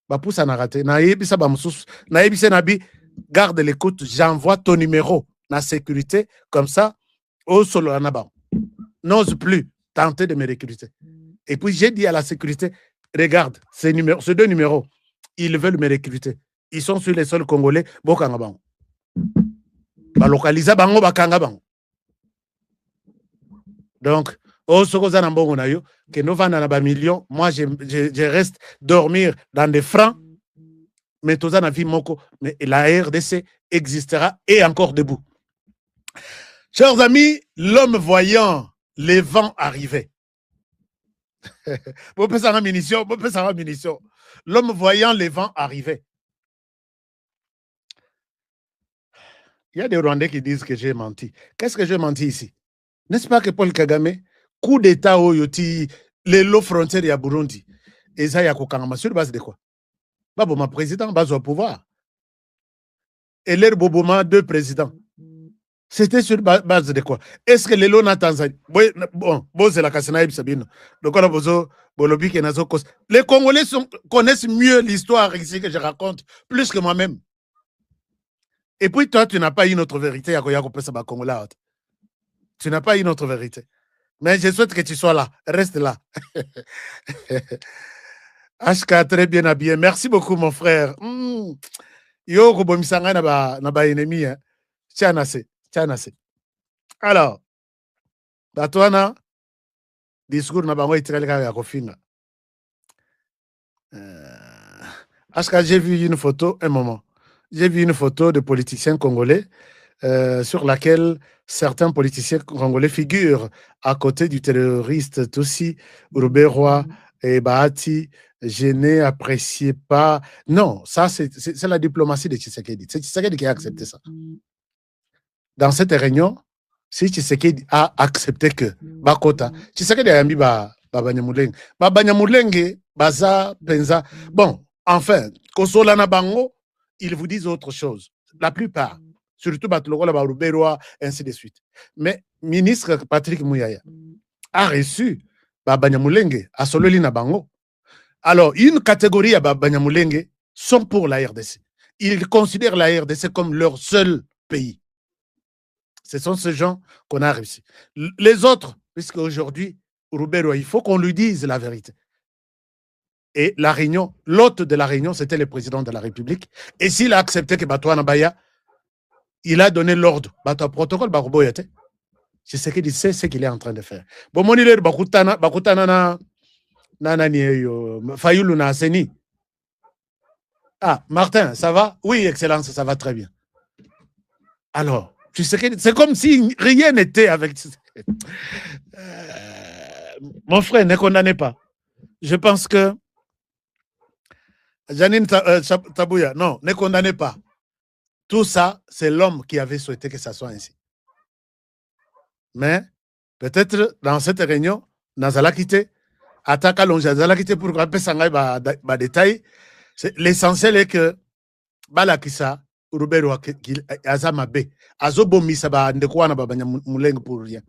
Bapoussa n'a raté. Garde l'écoute, j'envoie ton numéro dans la sécurité, comme ça, au solo anaba. N'ose plus tenter de me recruter. Et puis, j'ai dit à la sécurité, regarde, ces 2 numéros, ils veulent me recruter. Ils sont sur les sols congolais, Bokangaban. Balokaliza bango bakangaban. Donc, que nous vendons à millions, moi je reste dormir dans des francs, mais tout ça n'a moko, mais la RDC existera et encore debout. Chers amis, l'homme voyant les vents arriver. L'homme voyant les vents arriver. Il y a des Rwandais qui disent que j'ai menti. Qu'est-ce que j'ai menti ici? N'est-ce pas que Paul Kagame, coup d'État au Yoti, les lots frontières à Burundi, et ça y a Kokangama sur base de quoi? Baboma président, base au pouvoir. Et l'air Boboma, 2 présidents. C'était sur base de quoi? Est-ce que les lots na Tanzanie? Bon, c'est la Kassanaïb Sabino. Donc on a besoin Bolobi et Nazokos. Les Congolais connaissent mieux l'histoire ici que je raconte, plus que moi-même. Et puis toi, tu n'as pas une autre vérité à Koyako Pesaba Congolais. Tu n'as pas une autre vérité. Mais je souhaite que tu sois là. Reste là. HK, très bien habillé. Merci beaucoup, mon frère. Yo, Robomisanga n'a pas ennemi. Tianase. Alors, Batouana, discours n'a pas été à Kofinga. HK, j'ai vu une photo, un moment. J'ai vu une photo de politiciens congolais sur laquelle certains politiciens congolais figurent à côté du terroriste Tutsi, Uruberwa et Bahati. Je n'ai apprécié pas. Non, ça, c'est la diplomatie de Tshisekedi. C'est Tshisekedi qui a accepté ça. Dans cette réunion, si Tshisekedi a accepté que Bakota, Tshisekedi a mis Banyamulenge. Banyamulenge, Baza, Penza. Bon, enfin, Kosolana Bango, ils vous disent autre chose. La plupart. Surtout Batlogola Baruberwa, ainsi de suite. Mais ministre Patrick Mouyaya a reçu Banyamulenge à Sololi Nabango. Alors, une catégorie à Banyamulenge sont pour la RDC. Ils considèrent la RDC comme leur seul pays. Ce sont ces gens qu'on a réussi. Les autres, puisque aujourd'hui, Roubero, il faut qu'on lui dise la vérité. Et la réunion, l'hôte de la réunion, c'était le président de la République. Et s'il a accepté que Batouana Baya, il a donné l'ordre. Batou protocole, Barouboyate. C'est ce qu'il sait, ce qu'il est en train de faire. Bon, mon ilère, Bakutana Fayoulou na Seni. Ah, Martin, ça va? Oui, Excellence, ça va très bien. Alors, tu sais que c'est comme si rien n'était avec... mon frère, ne condamnez pas. Je pense que Janine Tabouya, non, ne condamnez pas. Tout ça, c'est l'homme qui avait souhaité que ça soit ainsi. Mais, peut-être, dans cette réunion, Nazala quitté, attaque à Nazala quitté pour rappeler Sangay ba détail. L'essentiel est que, Balakisa, Urubero Azama B, Azobo Misaba, Ndekwana Babanya Mouleng pour rien.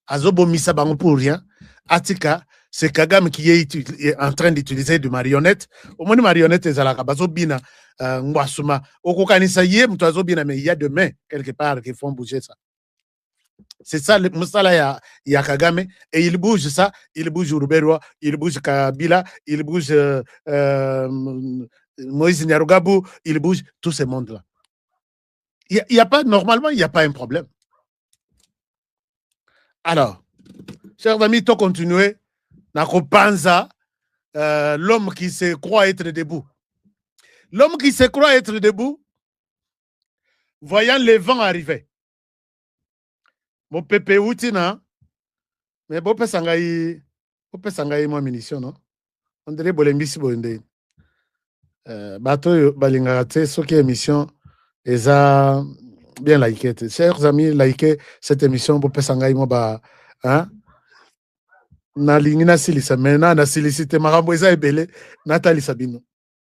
Azobo Misaba pour rien. Atika, c'est Kagame qui est en train d'utiliser des marionnettes. Au moins, les marionnettes, elles sont bien. Mwasuma. Okokanisa yé, Mutazobina, mais il y a des mains, quelque part, qui font bouger ça. C'est ça, le Moussala, il y a Kagame, et il bouge ça, il bouge Urubero, il bouge Kabila, il bouge Moïse Nyarugabou, il bouge tout ce monde-là. Il y a pas, normalement, il n'y a pas un problème. Alors, chers amis, tu continuez. Nakopanza, l'homme qui se croit être debout. L'homme qui se croit être debout, voyant les vents arriver. Mon pépé outina, mais bon, sangai moi munition, non? On dirait bolembisi bonde. Bateau balingate, ce qui est émission, eza bien liké. Chers amis, likez cette émission, bon, sangai moi ba, hein? Na lingina silisa, mena na silicité marambo eza ebele, Nathalie Sabino.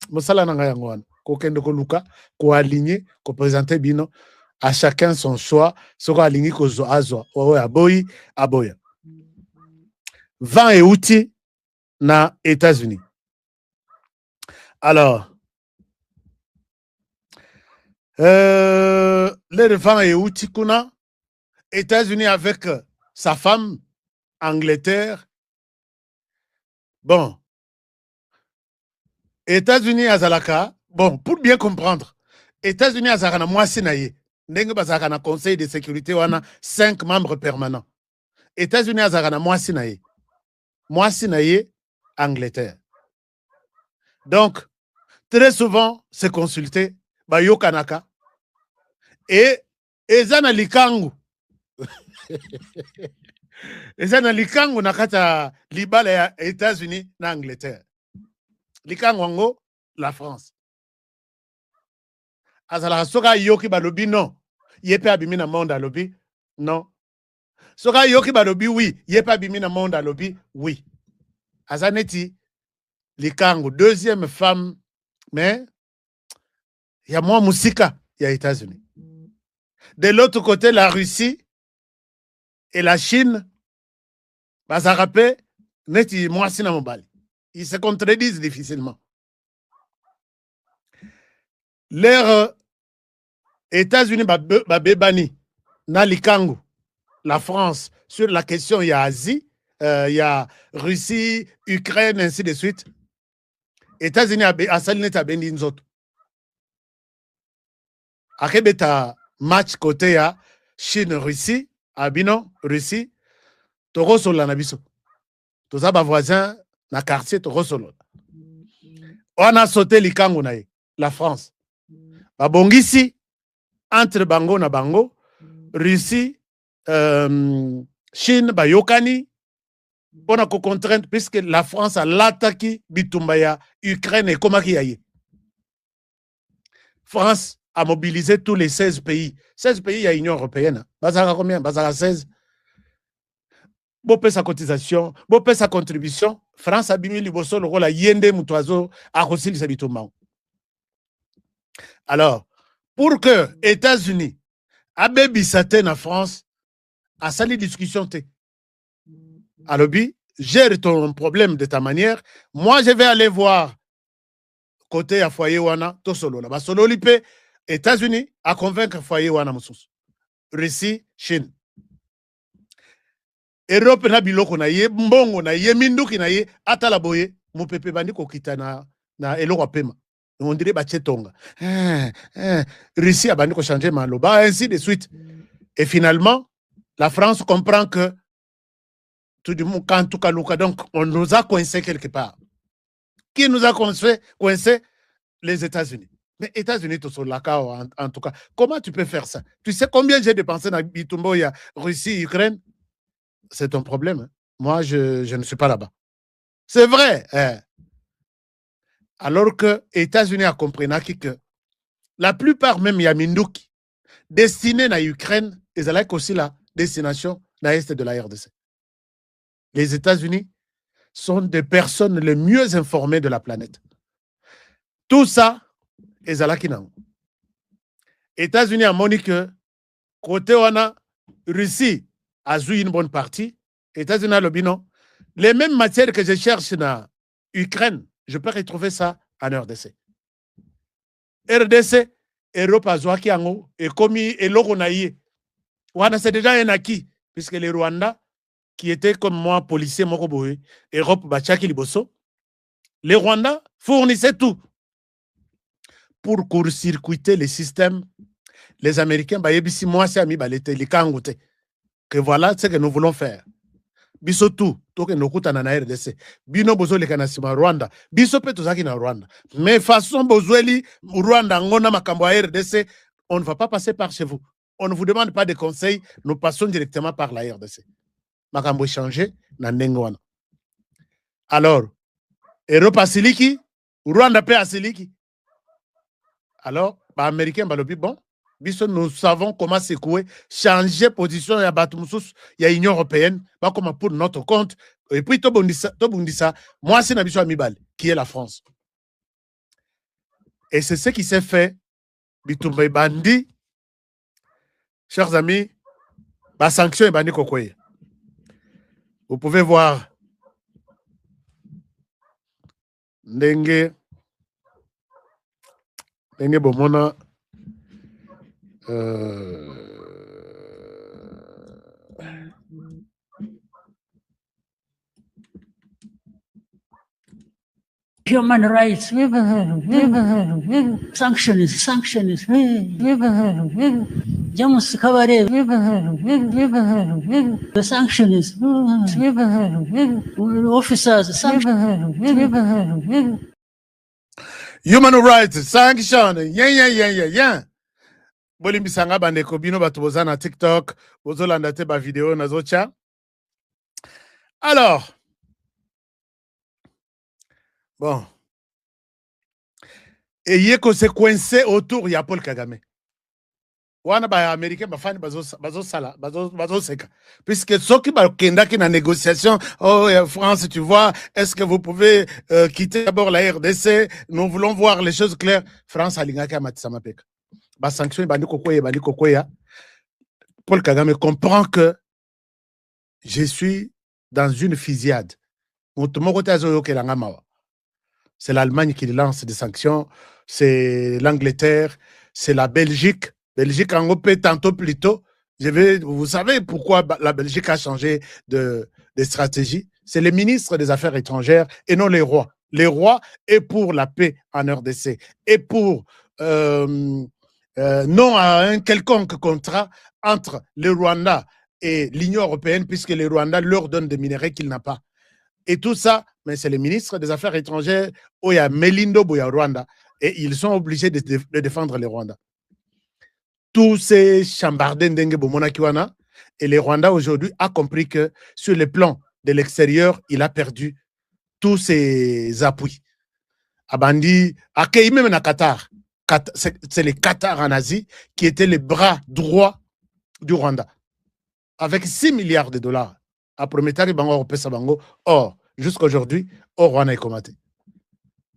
Mosala na ngaya ngwana, ko kende ko luka, ko aligner, ko présenter bino. À chacun son choix, sera aligné ko zo azwa, aboyi, aboya. Vent et outils na États-Unis. Alors, le vent et outils kuna États-Unis avec sa femme, Angleterre. Bon, États-Unis azalaka, bon, pour bien comprendre, États-Unis azalaka moi sinaye. Ndenge bazaka na conseil de sécurité wana 5 membres permanents. États-Unis azaka na mwasi na ye Angleterre. Donc très souvent c'est consulté ba yokanaka et ezana likangu ezana likangu nakata libala ya États-Unis na Angleterre. Likangu ngo la France. Azala soka yoki balobi non. Yepe abimi na monde alobi non. Soka yoki balobi oui, yepe abimi na monde alobi oui. Azaneti likangu deuxième femme, mais il y a moins musika il y a États-Unis. De l'autre côté la Russie et la Chine bazarape neti mwasi na mobali. Ils se contredisent difficilement. Leur États-Unis babebani na likangu la France sur la question il y a Asie, il y a Russie, Ukraine ainsi de suite. États-Unis a salineta bendi nzoto. Akebeta match côté ya Chine Russie, abino Russie, torosola na biso. Toza ba voisin na quartier torosola. On a sauté likangu na la France. Ba bongisi entre bango na bango, Russie, Chine, bayokani, on a contrainte puisque la France a l'attaqué Bitumbaya, Ukraine et Komaki Yaye. France a mobilisé tous les 16 pays. 16 pays, il y a l'Union européenne. Bazara combien? Bazara 16. Bopé sa cotisation, bopé sa contribution. France a bimi liboso le rôle à Yende Mutuazo à Rossil Sabitumao. Alors, pour que les États-Unis aient en France, à sali discussion, alors, gère ton problème de ta manière. Moi, je vais aller voir côté à foyer wana, to solo. Là, solo lipe, États-Unis à convaincre foyer wana moussous. Russie, Chine. Europe na biloko na ye, mbongo na ye, minduki na ye, atala boye, mo pepe bandi kokita na eloko pema. On dirait Bachetonga. Russie a bandi ko changer maloba, ainsi de suite. Et finalement, la France comprend que tout du monde, quand tout cas, donc on nous a coincé quelque part. Qui nous a coincé? Les États-Unis. Mais États-Unis, en tout cas. Comment tu peux faire ça? Tu sais combien j'ai dépensé dans Bitumbo, il y a Russie, Ukraine? C'est ton problème. Hein. Moi, je ne suis pas là-bas. C'est vrai. Alors que les États-Unis a compris que la plupart même, il y a Minduki, destinés à l'Ukraine, ils ont aussi la destination dans l'Est de la RDC. Les États-Unis sont des personnes les mieux informées de la planète. Tout ça, ils ont États-Unis a montré que côté wana Russie a joué une bonne partie. États-Unis a le bilan. Les mêmes matières que je cherche dans Ukraine, je peux retrouver ça en RDC. RDC, Europe a joué et comme et l'Ogonaïe. C'est déjà un acquis, puisque les Rwandais, qui étaient comme moi, policiers, Europe, Bachaki Liboso, les Rwandais fournissaient tout pour court-circuiter les systèmes. Les Américains, moi, c'est ami, que voilà ce que nous voulons faire. Biso tout, que nous coûtons en RDC. Bino bozo le kanasima Rwanda. Biso pe tozaki na Rwanda. Mais façon bozweli Rwanda ngona makambo à RDC, on ne va pas passer par chez vous. On ne vous demande pas de conseils, nous passons directement par la RDC. Makambo changer na ndengwana. Alors, Europe asiliki, Rwanda pe asiliki. Alors, les Américains, bon, nous savons comment secouer, changer position, il y a l'Union européenne, comme pour notre compte. Et puis, moi, c'est Nabiso Amibal, qui est la France. Et c'est ce qui s'est fait. Bitumba Bandi, chers amis, la sanction est Bandi Kokoye. Vous pouvez voir Ndenge Bomona. Human rights, sanctions, Jamus Kavare, the sanctions, officers, sanctions. Human rights, sanction, yeah. Bolimbisanga bandeko bino batuboza na TikTok, bozolanda te ba vidéo na zocha. Alors, bon. Et yeko se coincé autour ya Paul Kagame. Wana ba américain ba fani bazo seka. Puisque ceux qui ba kenda ki na négociation, oh France, tu vois, est-ce que vous pouvez quitter d'abord la RDC? Nous voulons voir les choses claires. France alingaka matisama peka. Sanction Paul Kagame comprend que je suis dans une fusillade. C'est l'Allemagne qui lance des sanctions, c'est l'Angleterre, c'est la Belgique. Belgique en Europe tantôt plus tôt. Vous savez pourquoi la Belgique a changé de stratégie? C'est les ministres des Affaires étrangères et non les rois. Les rois est pour la paix en RDC et pour non à un quelconque contrat entre le Rwanda et l'Union européenne, puisque le Rwanda leur donne des minerais qu'il n'a pas. Et tout ça, mais c'est les ministres des Affaires étrangères, Oya Melindo Boya Rwanda, et ils sont obligés de défendre les Rwandais. Tous ces chambardins d'Enge Bomona Kiwana, et le Rwanda aujourd'hui a compris que sur le plan de l'extérieur, il a perdu tous ses appuis. Abandi, Akei même na Qatar. C'est le Qatar en Asie qui était le bras droit du Rwanda. Avec 6 milliards de dollars. Après, or, jusqu'à aujourd'hui, au Rwanda est combattu.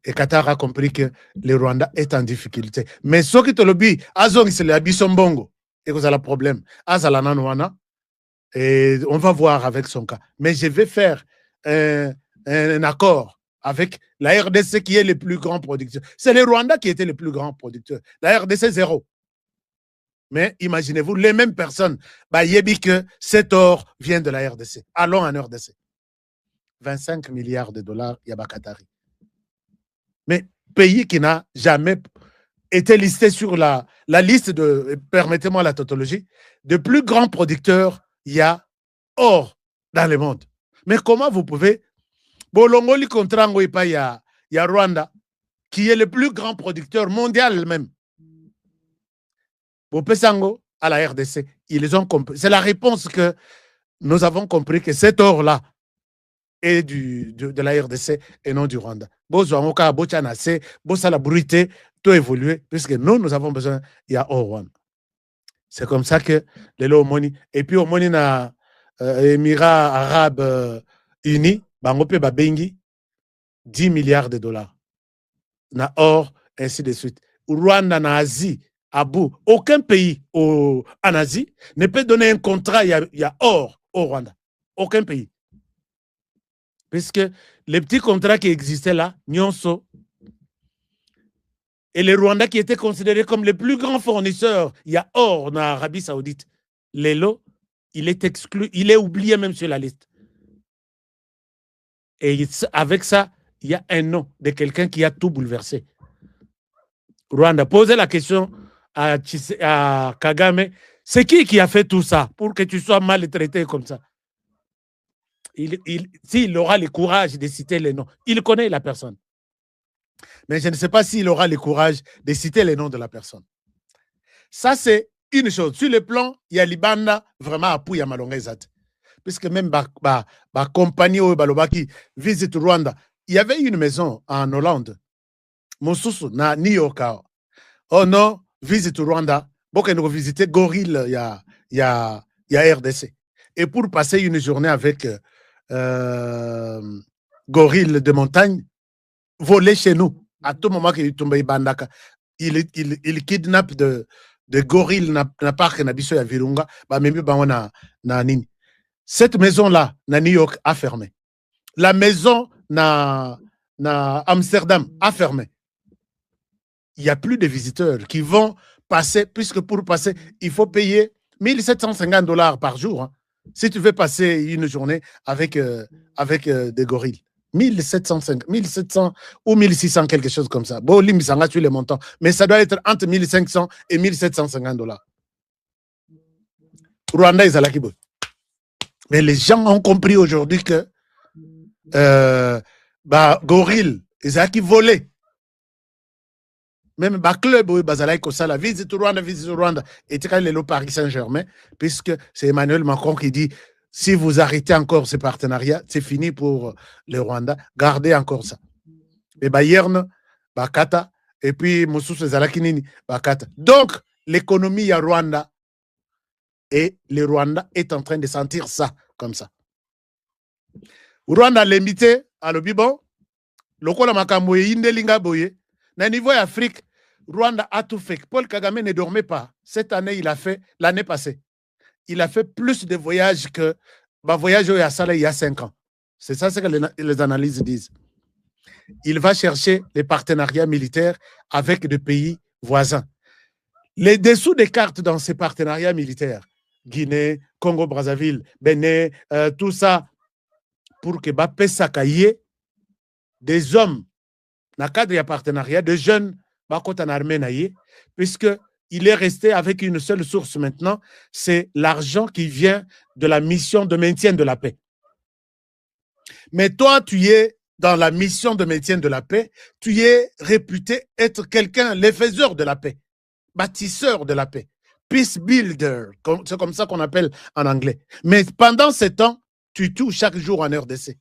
Et Qatar a compris que le Rwanda est en difficulté. Mais ce qui te le dit, Azong, c'est le Abisombongo. Et vous avez le problème. Azalanan Rwanda. Et on va voir avec son cas. Mais je vais faire un accord avec la RDC qui est le plus grand producteur. C'est le Rwanda qui était le plus grand producteur. La RDC, 0. Mais imaginez-vous, les mêmes personnes, bah, yebi que cet or vient de la RDC. Allons en RDC. 25 milliards de dollars, Yaba Qatari. Mais pays qui n'a jamais été listé sur la liste de, permettez-moi la tautologie, de plus grands producteurs, il y a or dans le monde. Mais comment vous pouvez, Bolongoli Contrango il y a Rwanda, qui est le plus grand producteur mondial même. Bopesango à la RDC, ils ont compris. C'est la réponse que nous avons compris que cet or-là est de la RDC et non du Rwanda. Bozoamoka, Bochanase, Bosala Bruité, tout évoluer, puisque nous avons besoin, il y a or Rwanda. C'est comme ça que les lots money. Et puis au money na Émirats Arabes Unis, Bangope Babengi, 10 milliards de dollars. Na or, ainsi de suite. Rwanda, na Asie, à bout. Aucun pays en Asie ne peut donner un contrat, il y a or au Rwanda. Aucun pays. Puisque les petits contrats qui existaient là, Nyonso, et les Rwandais qui étaient considérés comme les plus grands fournisseurs, il y a or en Arabie Saoudite. Les lots, il est exclu, il est oublié même sur la liste. Et avec ça, il y a un nom de quelqu'un qui a tout bouleversé. Rwanda, posez la question à Kagame, c'est qui a fait tout ça pour que tu sois maltraité comme ça? S'il aura le courage de citer les noms, il connaît la personne. Mais je ne sais pas s'il aura le courage de citer les noms de la personne. Ça, c'est une chose. Sur le plan, il y a Libanda vraiment appuyé à Malongezat. Puisque même la compagnie qui visite Rwanda, il y avait une maison en Hollande, Mosusu, na New York. Oh non, visite Rwanda. Bon, nous visiter Gorille, il y a RDC. Et pour passer une journée avec Gorille de montagne, voler chez nous. À tout moment qu'il tombe Bandaka, il kidnappe de gorilles na parc na biso ya Virunga, ba memi bango na nini. Cette maison-là, na New York, a fermé. La maison na Amsterdam a fermé. Il n'y a plus de visiteurs qui vont passer, puisque pour passer, il faut payer 1750 $ par jour. Hein, si tu veux passer une journée avec des gorilles. 1750, 1700 ou 1600, quelque chose comme ça. Bon, limite, tu les montants. Mais ça doit être entre 1500 et 1750 $. Rwanda, ils allaient. Mais les gens ont compris aujourd'hui que gorille, ils allaient voler. Même le club où ils visite Rwanda, et tu le Paris Saint-Germain, puisque c'est Emmanuel Macron qui dit si vous arrêtez encore ce partenariat, c'est fini pour le Rwanda. Gardez encore ça. Et Bayern, Bakata, et puis Moussous Zalakinini, Bakata. Donc, l'économie à Rwanda, et le Rwanda est en train de sentir ça, comme ça. Rwanda limité à l'Obibon, le Kola Makamboye, Indelinga Boye, na niveau Afrique, Rwanda a tout fait. Paul Kagame ne dormait pas. Cette année, il a fait, l'année passée, il a fait plus de voyages que voyage il y a 5 ans. C'est ça ce que les analyses disent. Il va chercher les partenariats militaires avec des pays voisins. Les dessous des cartes dans ces partenariats militaires, Guinée, Congo-Brazzaville, Bénin, tout ça, pour que Bapesa Kaye, des hommes, dans le cadre de partenariat, de jeunes, en armée, puisque il est resté avec une seule source maintenant, c'est l'argent qui vient de la mission de maintien de la paix. Mais toi, tu es dans la mission de maintien de la paix, tu es réputé être quelqu'un, le faiseur de la paix, bâtisseur de la paix, peace builder, c'est comme ça qu'on appelle en anglais. Mais pendant ce temps, tu touches chaque jour en RDC.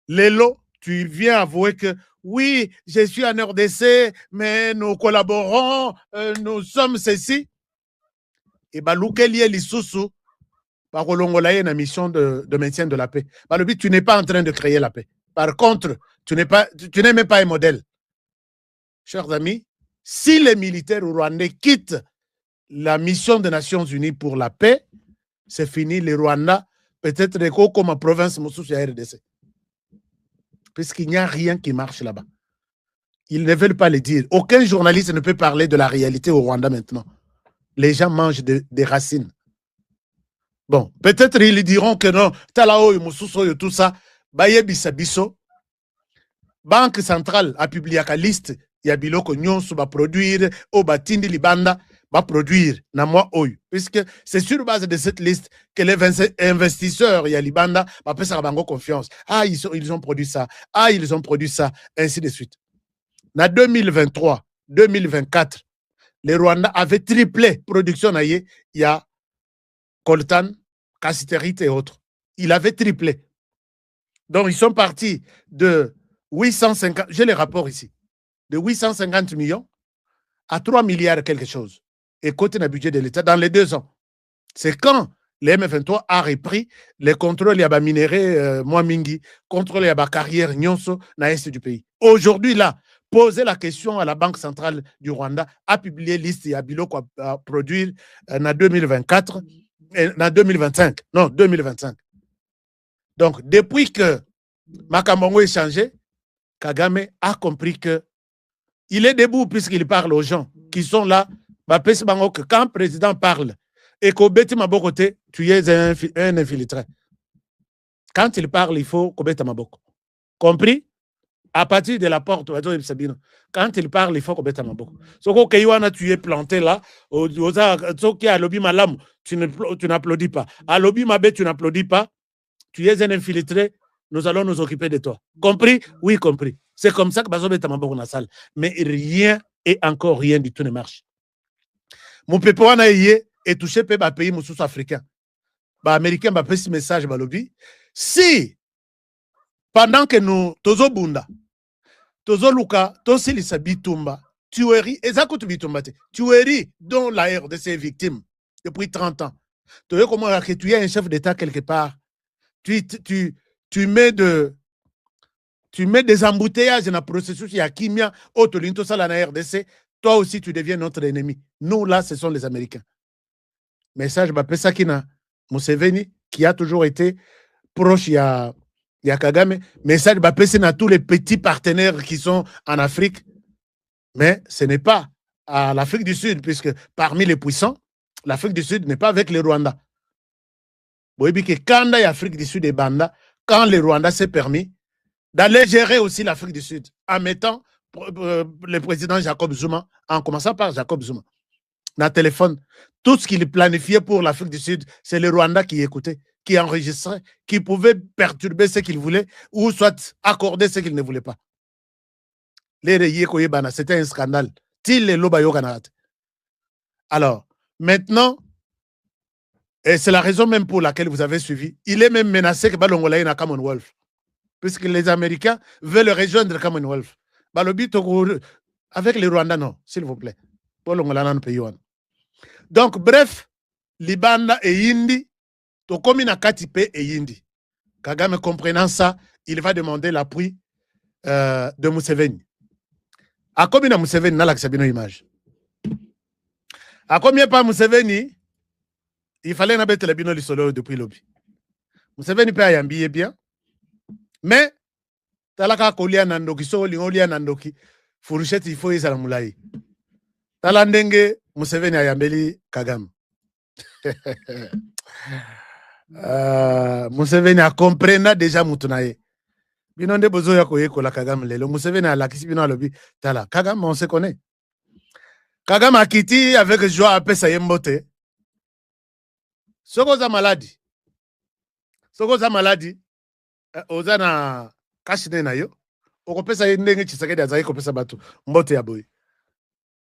Lélo, tu viens avouer que oui, je suis en RDC, mais nous collaborons, nous sommes ceci. Et Baloukelie Lissoussou, par Olongolaye, une mission de maintien de la paix. Baloubi, tu n'es pas en train de créer la paix. Par contre, tu n'es même pas un modèle. Chers amis, si les militaires rwandais quittent la mission des Nations Unies pour la paix, c'est fini, les Rwandais, peut-être comme en province Moussous et RDC. Puisqu'il n'y a rien qui marche là-bas. Ils ne veulent pas le dire. Aucun journaliste ne peut parler de la réalité au Rwanda maintenant. Les gens mangent des racines. Bon, peut-être ils diront que non, tout ça, Banque centrale a publié la liste, il y a biloko nyonso va produire, au batindi libanda va produire, na moi oyu. Puisque c'est sur base de cette liste que les investisseurs, il y a libanda, va faire ça bango confiance. Ah, ils ont produit ça. Ah, ils ont produit ça, ainsi de suite. En 2023, 2024, les Rwandais avaient triplé production, il y a coltan, cassiterite et autres. Ils avaient triplé. Donc, ils sont partis de 850, j'ai les rapports ici, de 850 millions à 3 milliards quelque chose. Et côté le budget de l'État dans les 2 ans. C'est quand les M23 a repris les contrôles à minéraux, Mwamingi, contrôle à carrière Nyonso, dans l'est du pays. Aujourd'hui, là, poser la question à la Banque centrale du Rwanda, a publié liste à biloko à produire en 2024, en 2025. Non, 2025. Donc, depuis que Makambongo est changé, Kagame a compris que il est debout puisqu'il parle aux gens qui sont là. Quand le président parle et qu'au bêti Mabokote, tu es un infiltré. Quand il parle, il faut qu'au bêti Maboko. Compris? À partir de la porte, quand il parle, il faut qu'au bêti Maboko. Ce que tu es planté là, à lobby malam, tu n'applaudis pas. À lobby mabé, tu n'applaudis pas. Tu es un infiltré. Nous allons nous occuper de toi. Compris? Oui, compris. C'est comme ça que Bazobe est dans la salle. Mais rien et encore rien du tout ne marche. Mon peuple est touché par les pays africains. Les Américains ont fait ce message à lobby. Si, pendant que nous, Tozo Bunda, Tozo Luka, Tosi Lisa Bitumba, tuerie, exactement Bitumba, tuerie dont la RDC est victime depuis 30 ans. Tu vois comment tu es un chef d'État quelque part. Tu mets des embouteillages dans le processus, il y a Kimia, Otolinto, ça la RDC, toi aussi tu deviens notre ennemi. Nous là, ce sont les Américains. Message, ça qui n'a Museveni, qui a toujours été proche, il y a Kagame. Message, c'est à tous les petits partenaires qui sont en Afrique. Mais ce n'est pas à l'Afrique du Sud, puisque parmi les puissants, l'Afrique du Sud n'est pas avec les Rwandais. Vous voyez que quand l'Afrique du Sud est banda, quand les Rwandais s'est permis d'aller gérer aussi l'Afrique du Sud, en mettant le président Jacob Zuma, en commençant par Jacob Zuma, dans le téléphone, tout ce qu'il planifiait pour l'Afrique du Sud, c'est les Rwandais qui écoutaient, qui enregistraient, qui pouvaient perturber ce qu'ils voulaient, ou soit accorder ce qu'ils ne voulaient pas. C'était un scandale. Alors, maintenant, et c'est la raison même pour laquelle vous avez suivi, il est même menacé que Balongolaï na Commonwealth. Puisque les Américains veulent rejoindre le Commonwealth. Avec les Rwandais, non, s'il vous plaît. Donc, bref, Libanda et Indi, Tokomi na Katipe et Indi. Kagame comprenant ça, il va demander l'appui de Museveni. A combien de Museveni n'a l'accepté nos images? A combien pas Museveni? Il fallait n'abattre le bino du solo depuis lobby. Museveni peut y ambiller bien. Mais, talaka kolia nandoki, so lingolia nandoki, furusheti il faut y salamulai. Talandenge, Museveni ayambeli Kagame. Museveni a compris déjà Mutunaye. Binonde bozo ya koyeko la Kagame lelo. Museveni a la kisi bino alobi. Tala, Kagame, on se connaît. Kagame a quitté avec joie à pesa yembote. Sokoza maladie. Sokoza maladie. Ozana kashine na yo. Okopesa yendenge Tshisekedi azayi kopesa batu. Mbote ya boy.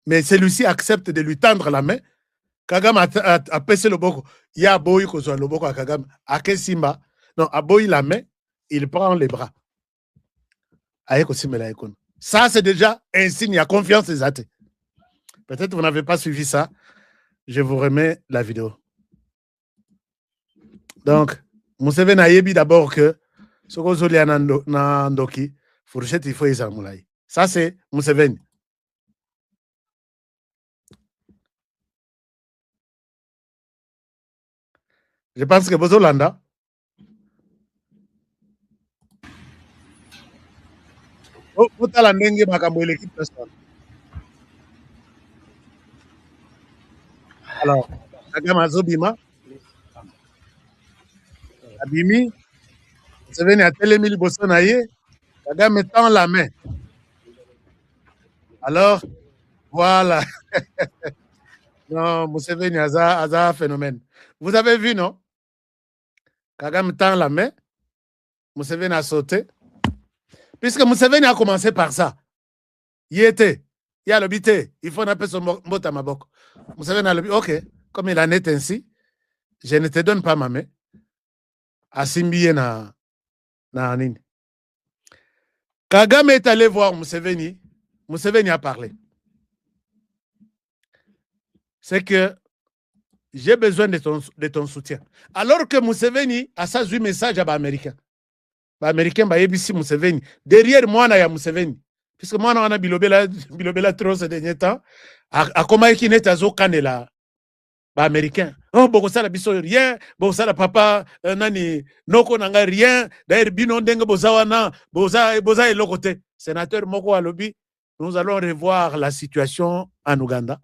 Mais celui-ci accepte de lui tendre la main. Kagame a pesé le boko. Il y a boy kozwa le boko à Kagame. Ake Simba. Non, a boy la main, il prend les bras. Ça, c'est déjà un signe, il y a confiance des athées. Peut-être que vous n'avez pas suivi ça. Je vous remets la vidéo. Donc, Museveni a dit d'abord que ce que vous avez nandoki, fourchette, il faut y aller. Ça, c'est Museveni. Je pense que vous otala ndenge makambo l'équipe nationale. Alors Kagame azobima abimi Museveni atelemi liboso na ye, Kagame tend la main. Alors voilà. Non, Museveni aza phénomène. Vous avez vu, non? Kagame tend la main, Museveni a sauté. Puisque Museveni a commencé par ça. Il était, il a l'habité, il faut appeler son mot à ma boque. Museveni a l'habité, ok, comme il en est ainsi, je ne te donne pas ma main. Asimbiye na nini. Kagame est allé voir Museveni. Museveni a parlé. C'est que j'ai besoin de ton soutien. Alors que Museveni a ça un message à l'Américain. L'Américain va ébissi Museveni. Derrière moi, il y a Museveni. Puisque moi, on a bilobela trop ces derniers temps. A comment est-ce qu'il est à Zokanela? Américain. Oh, bon, ça, la biso rien. Bon, ça, la papa, nani, noko nanga rien. D'ailleurs, bino dengue bozawana, boza et l'autre. Sénateur Moko Alobi, nous allons revoir la situation en Ouganda.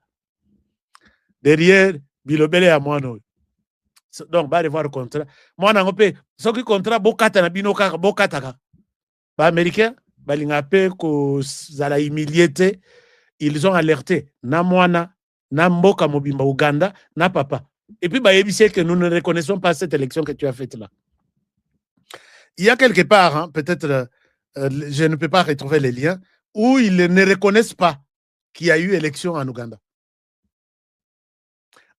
Derrière, bilobele à moi, non. Donc, va revoir le contrat. Moi, on a un ce qui contrat, bokata na bino kaka, bokata. Ba américain, ba lingape ko zala humilié, ils ont alerté. Na moana, na mboka mobimba Ouganda, na papa. Et puis, bah, que nous ne reconnaissons pas cette élection que tu as faite là. Il y a quelque part, hein, peut-être, je ne peux pas retrouver les liens, où ils ne reconnaissent pas qu'il y a eu élection en Ouganda.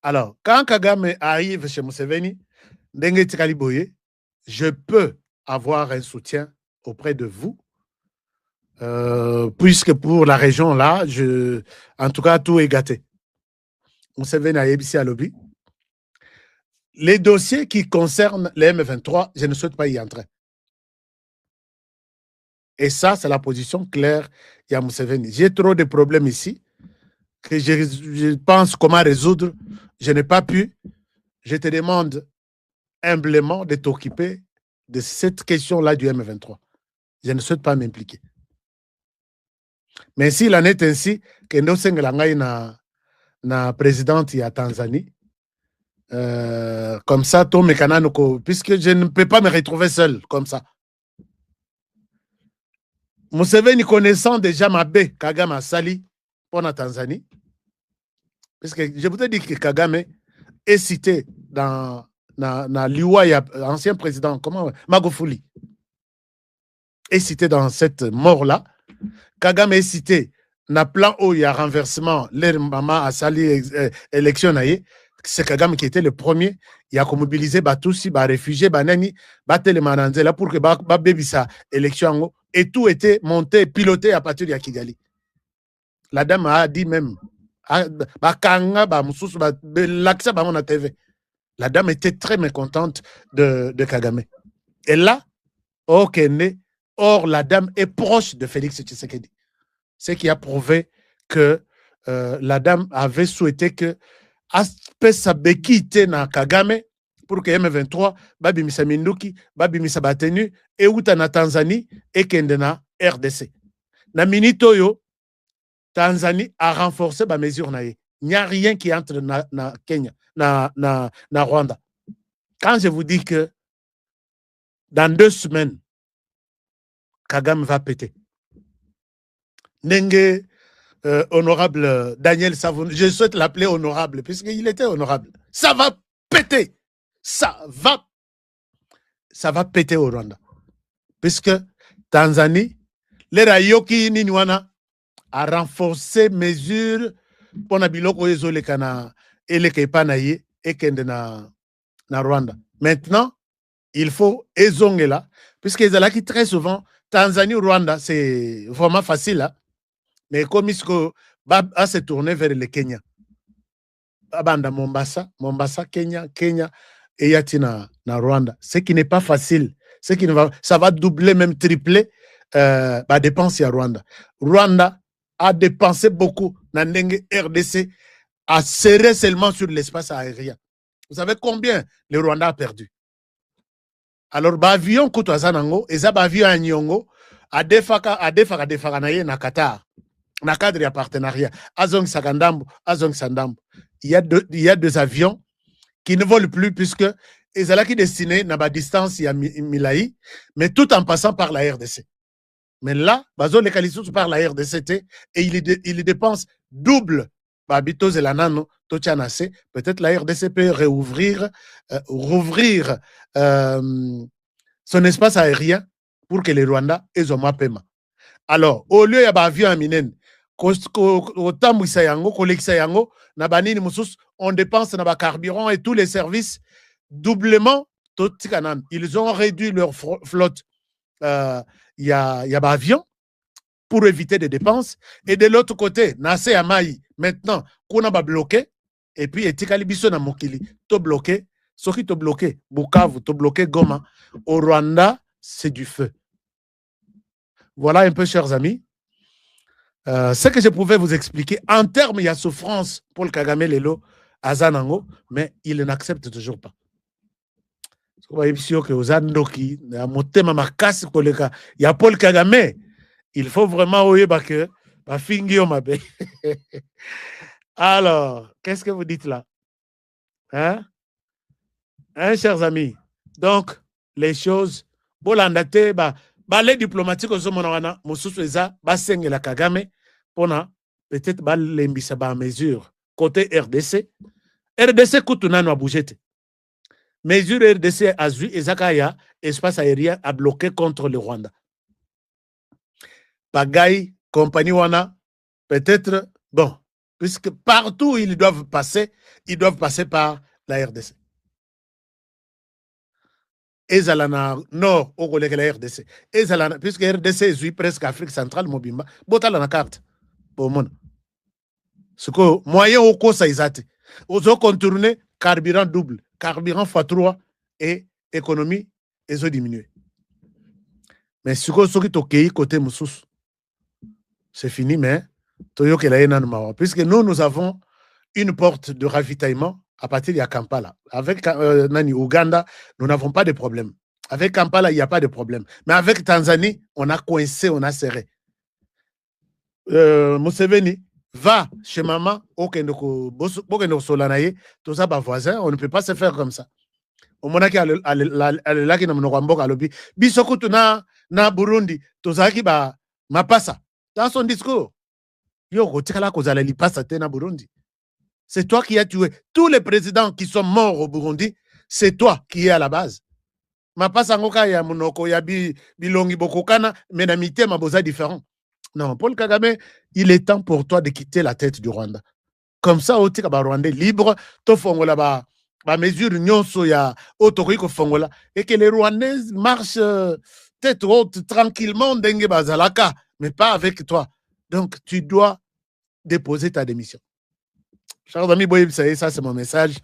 Alors, quand Kagame arrive chez Museveni, je peux avoir un soutien auprès de vous, puisque pour la région là, en tout cas, tout est gâté. Museveni a ici à lobby. Les dossiers qui concernent les M23, je ne souhaite pas y entrer. Et ça, c'est la position claire de Museveni. J'ai trop de problèmes ici que je pense comment résoudre. Je n'ai pas pu. Je te demande humblement de t'occuper de cette question-là du M23. Je ne souhaite pas m'impliquer. Mais s'il en est ainsi, que nous sommes na présidente de Tanzanie, comme ça, puisque je ne peux pas me retrouver seul comme ça. Museveni connaissant déjà Mabé Kagame Sali pour la Tanzanie, puisque je voudrais dire que Kagame est cité dans l'IWA, ancien président, comment Magufuli est cité dans cette mort-là. Kagame est cité dans le plan où il y a renversement, l'air maman a sali élection. C'est Kagame qui était le premier. Il a mobilisé Batousi, réfugiés, Banani, Batelemananzela pour que baby sa élection. Et tout était monté, piloté à partir de Kigali. La dame a dit même, la dame était très mécontente de Kagame. Et là, or la dame est proche de Félix Tshisekedi. Ce qui a prouvé que la dame avait souhaité que Aspesa Bekite na Kagame pour que M23 babi misa Minduki, babi misa Batenu et outa na Tanzanie et kende na RDC. Na minitoyo Tanzanie a renforcé ba mesure na ye. Il n'y a rien qui entre na Kenya, na Rwanda. Quand je vous dis que dans 2 semaines Kagame va péter. Nenge honorable Daniel Savon, je souhaite l'appeler honorable, puisqu'il était honorable. Ça va péter. Ça va péter au Rwanda. Puisque Tanzanie, les Rayoki Ninwana a renforcé mesures pour na biloko ezole kana eleke panaye et kende na Rwanda. Maintenant, il faut ezongela, puisque ezalaki très souvent Tanzanie ou Rwanda, c'est vraiment facile, hein? Mais comme il va se tourner vers le Kenya. Abanda Mombasa, Kenya, et Yatina na Rwanda. Ce qui n'est pas facile. Ça va doubler, même tripler dépenses à Rwanda. Rwanda a dépensé beaucoup dans le RDC, a serré seulement sur l'espace aérien. Vous savez combien le Rwanda a perdu? Alors, avion Koutouazanango, et ça avion à Nyongo, defaka na ye na Qatar na cadre ya partenariat azong sakandambo azong sandambo. Il y a deux avions qui ne volent plus puisque ils allaient destinés à la distance à Milaï, mais tout en passant par la RDC. Mais là, bazo les qualités par la RDC et il dépense double. Peut-être la RDC peut rouvrir son espace aérien pour que les Rwandais aient un paiement. Alors, au lieu de avion à Minen, on dépense dans le carburant et tous les services doublement. Ils ont réduit leur flotte. Il y a avion pour éviter des dépenses. Et de l'autre côté, Nassé Amaï, maintenant, qu'on a bloqué, et puis, Etikali Bisso na Mokili, to bloqué, ce qui to bloqué, Bukavu, to bloqué Goma. Au Rwanda, c'est du feu. Voilà un peu, chers amis, ce que je pouvais vous expliquer. En termes, il y a souffrance pour le Kagame Lelo à Zanango, mais il n'accepte toujours pas. Il y a Paul Kagame. Il faut vraiment que alors, qu'est-ce que vous dites là? Hein, chers amis? Donc, les choses, les diplomatiques aux hommes, la Kagame, peut-être les mesure côté RDC. RDC coûte à bouger. Mesure RDC a vu et Zakaya, espace aérien a bloqué contre le Rwanda. Pagaille, compagnie Wana, peut-être, bon, puisque partout ils doivent passer par la RDC. Ezalana nord au collègue de la RDC. Ezalana, puisque RDC est presque Afrique centrale, Mobimba, botala na carte. Pour mon. Ce que moyen au cours ça isate. Aux contourner, carburant double, carburant x3 et économie, ils ont diminué. Mais ce que ce qui est côté Moussous, c'est fini, mais puisque nous avons une porte de ravitaillement à partir de Kampala. Avec Ouganda, nous n'avons pas de problème. Avec Kampala, il n'y a pas de problème. Mais avec Tanzanie, on a coincé, on a serré. Museveni va chez maman, tout ça, voisin, on ne peut pas se faire comme ça. Au moment où na Burundi, ma passa. Dans son discours, c'est toi qui as tué tous les présidents qui sont morts au Burundi. C'est toi qui es à la base. Ma passa ngoka ya monoko ya bilongi bokokana, mais na mité ma boza différent. Non, Paul Kagame, il est temps pour toi de quitter la tête du Rwanda. Comme ça, au tika ba Rwandais libre, to fongola ba mesure nyonso ya otoriko fongola et que les Rwandais marchent tête haute tranquillement dengue bazalaka, mais pas avec toi. Donc, tu dois déposer ta démission. Chers amis, ça c'est mon message.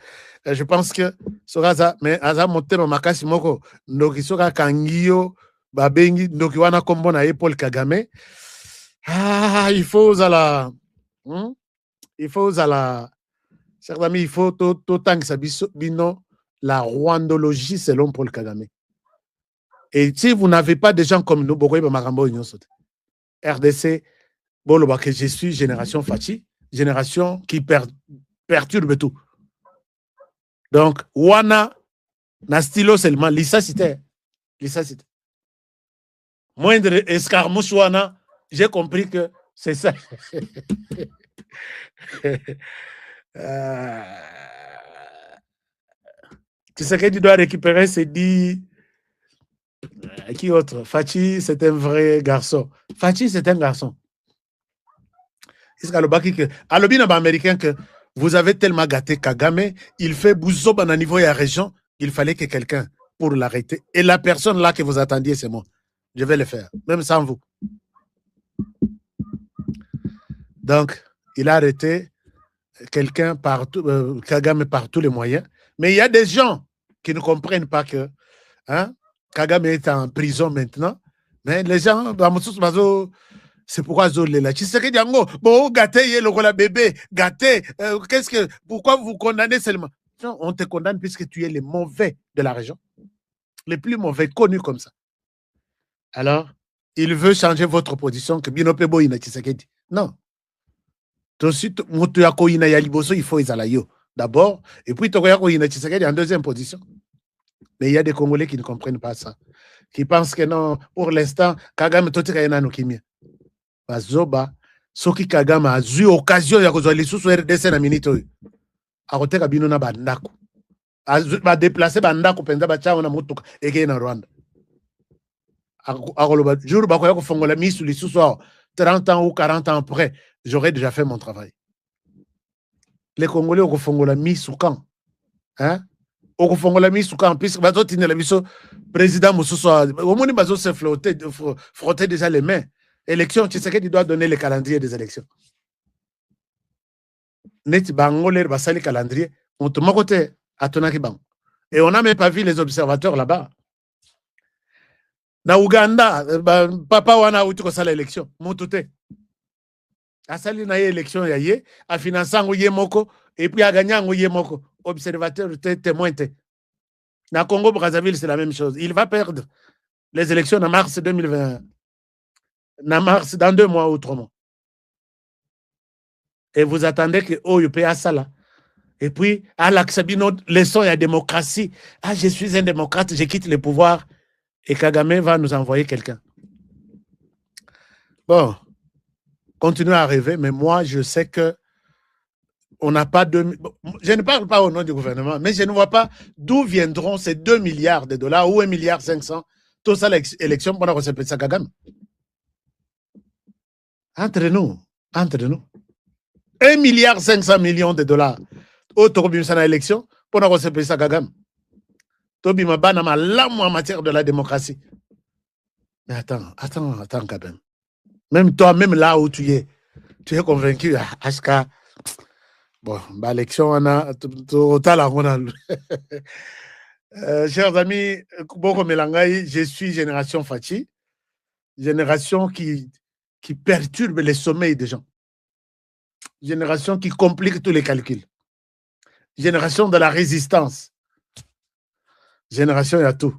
Je pense que Soraza, mais Aza Motema Makasi Moko, Noki Soka Kangio, Babengi, Noki Wana Kombo na Paul Kagame. Ah, il faut la. Chers amis, il faut tout tant que ça bino la rwandologie selon Paul Kagame. Et si vous n'avez pas de gens comme nous, RDC, que je suis génération Fachi, génération qui perturbe tout. Donc, Wana, na stylo seulement, Lisa cité. Moindre escarmouche Wana, j'ai compris que c'est ça. Tu sais que tu dois récupérer, c'est dit. Qui autre? Fachi, c'est un vrai garçon. Fachi, c'est un garçon. Alobi n'a pas américain que vous avez tellement gâté Kagame, il fait bouzoba à niveau et à région, il fallait que quelqu'un pour l'arrêter. Et la personne là que vous attendiez, c'est moi. Je vais le faire, même sans vous. Donc, il a arrêté quelqu'un partout, Kagame par tous les moyens. Mais il y a des gens qui ne comprennent pas que Kagame est en prison maintenant. Mais les gens, c'est pourquoi Zolé là. Tu sais que Diango, bon, gâté, le bébé, gâté. Pourquoi vous condamnez seulement? Non, on te condamne puisque tu es le mauvais de la région. Les plus mauvais, connus comme ça. Alors, il veut changer votre position que Binope Boyina Tshisekedi. Non. Ensuite, Moutouako Ina Yaliboso, il faut Izalayo d'abord, et puis Togoyako Ina Tshisekedi en deuxième position. Mais il y a des Congolais qui ne comprennent pas ça. Qui pensent que non, pour l'instant, Kagame Totika Yana Nukimia. Bazoba, Soki Kagame a eu occasion de faire les sous RDC na minute. A Roteka Binona Bandako. A déplacer Bandako Penda Bacha na Motuka et na Rwanda. Jour Bakoyako Fongola mis sous les sous 30 ans ou 40 ans après, j'aurais déjà fait mon travail. Les Congolais au Fongola mis sous camp. Hein? Au Fongola mis sous camp, puisque Bazo Tine la Bisso, président Moussousso, au moins Bazo se frotter déjà les mains. Élection, tu sais qu'il doit donner le calendrier des élections. Net Bangolé, Basali calendrier, on te moque à Tonaki Bang. Et on n'a même pas vu les observateurs là-bas. Na Ouganda, papa wana outuko sala élection, moutouté. A sali na élection yaye, a financé ngoye moko, et puis a gagné ngoye moko. Observateur, témoin. Na Congo Brazzaville, c'est la même chose. Il va perdre les élections en mars 2020. En mars, dans 2 mois ou 3 mois. Et vous attendez que OUP a ça là. Et puis, à l'Axabino, leçon à la démocratie. Ah, je suis un démocrate, je quitte le pouvoir. Et Kagame va nous envoyer quelqu'un. Bon, continuez à rêver, mais moi, je sais que on n'a pas de... Je ne parle pas au nom du gouvernement, mais je ne vois pas d'où viendront ces 2 milliards de dollars ou 1,5 milliard. Tout ça, l'élection pour recevoir ça Kagame. Entre nous. 1,5 milliard de dollars. Autour d'une élection pour recevoir ça Kagame. Tobi Mabana malamu en matière de la démocratie. Mais attends quand même. Même toi, même là où tu es convaincu, HK. Bon, l'élection, on a total à chers amis, Boko Melangai, je suis génération Fachi, génération qui perturbe les sommeils des gens, génération qui complique tous les calculs, génération de la résistance, génération, il y a tout.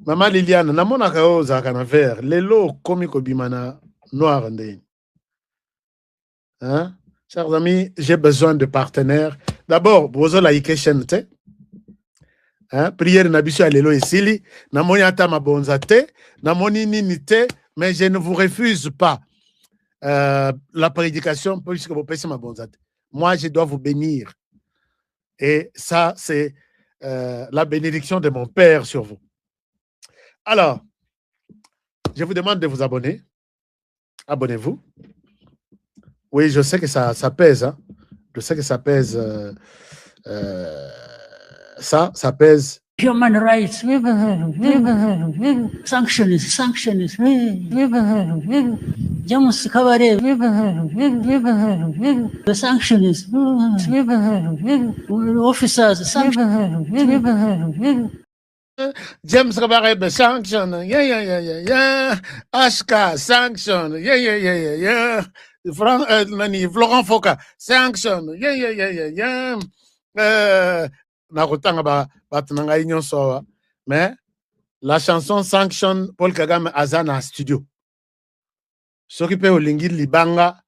Maman Liliane, namona kao zakana vert, lelo komiko bimana noir ndeni. Hein? Chers amis, j'ai besoin de partenaires. D'abord, bozo la ike chaîne te. Hein? Prière nabiso alelo esili, namoni ata mabonza te, namoni nini te, mais je ne vous refuse pas la prédication puisque vous payez mabonza te. Moi, je dois vous bénir. Et ça, c'est la bénédiction de mon Père sur vous. Alors, je vous demande de vous abonner. Abonnez-vous. Oui, je sais que ça pèse. Hein. Je sais que ça pèse. Ça pèse. Human rights, sanctions, Jamus Kabare, the sanctions, officers, sanctions. James Kabarebe sanction, yeah. Ashka sanction, yeah. Florent Foka sanction, yeah. Mais la chanson sanction Paul Kagame Azana studio. S'occuper au lingi libanga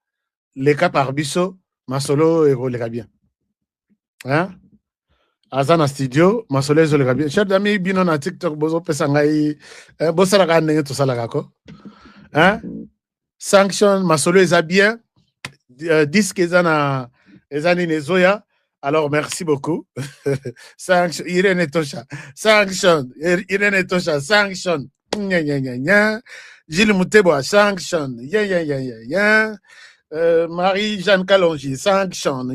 les cas par biso masolo et les bien. Hein? Azana studio, masolo et les bien. Chers amis, bino na TikTok bozo pesangai bosala ka ndenge to sala kako. Hein? Sanction masolo est bien. Disque ezana ezani nezoya. Alors, merci beaucoup. Sanction, Irene Tosha. Sanction, Irene Tosha. Sanction. Gilles Mouteboa. Sanction. Marie-Jeanne Kalonji. Sanction.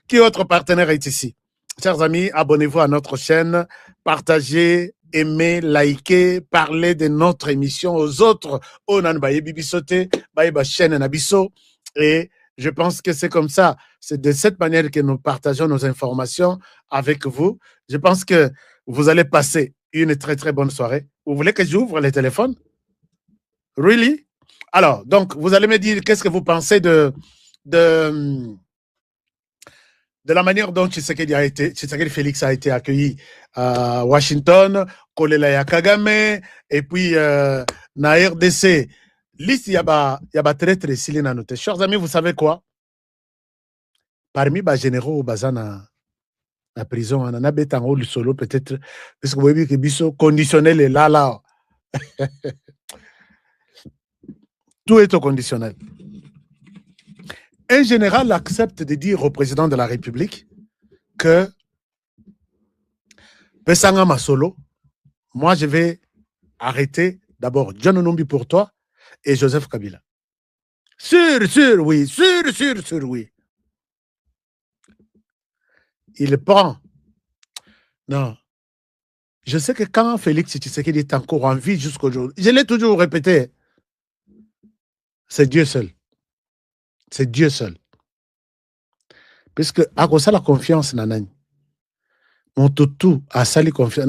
Qui autre partenaire est ici? Chers amis, abonnez-vous à notre chaîne. Partagez, aimez, likez, parlez de notre émission aux autres. Onan Baye Bibisote, Baye Chaîne Nabiso. Et je pense que c'est comme ça. C'est de cette manière que nous partageons nos informations avec vous. Je pense que vous allez passer une très, très bonne soirée. Vous voulez que j'ouvre les téléphones? Really? Alors, donc, vous allez me dire qu'est-ce que vous pensez de de la manière dont Tshisekedi Félix a été accueilli à Washington, Kolela Kagame, et puis na RDC, liste yaba très très silina noté. Chers amis, vous savez quoi? Parmi les généraux bazana la prison, on a bêté en haut le solo peut-être, parce que vous voyez que biso conditionnel est là. Tout est au conditionnel. Un général accepte de dire au président de la République que Pesanga Masolo, moi je vais arrêter d'abord John Onombi pour toi et Joseph Kabila. Sûr, oui. Sûr, oui. Il prend. Non. Je sais que quand Félix Tshisekedi est encore en vie jusqu'aujourd'hui, je l'ai toujours répété, c'est Dieu seul. C'est Dieu seul. Puisque à cause de la confiance, nanani. Mon toutou a sali confiance.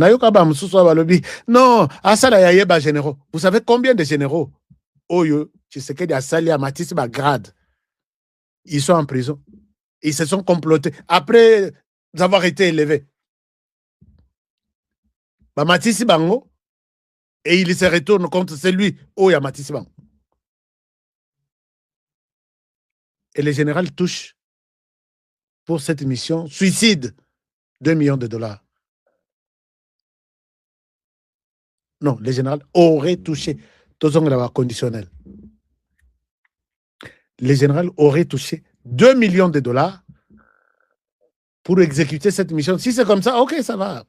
Non, à ça la yayeba généraux. Vous savez combien de généraux Oyo, Tshisekedi a sali à Matisse grade. Ils sont en prison. Ils se sont complotés après avoir été élevés. Matisse Bango et il se retourne contre celui Oya Matisse Bango. Et le général touche pour cette mission suicide 2 millions de dollars. Non, le général aurait touché tout ce conditionnel. Le général aurait touché 2 millions de dollars pour exécuter cette mission. Si c'est comme ça, ok, ça va.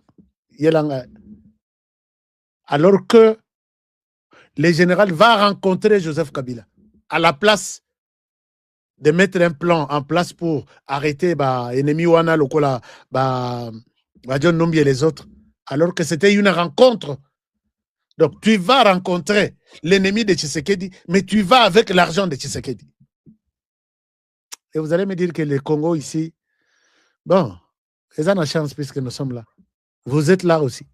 Alors que le général va rencontrer Joseph Kabila à la place de mettre un plan en place pour arrêter l'ennemi Wana Lokola, John Nombi et les autres, alors que c'était une rencontre. Donc, tu vas rencontrer l'ennemi de Tshisekedi, mais tu vas avec l'argent de Tshisekedi. Et vous allez me dire que le Congo ici, bon, ils ont la chance puisque nous sommes là. Vous êtes là aussi.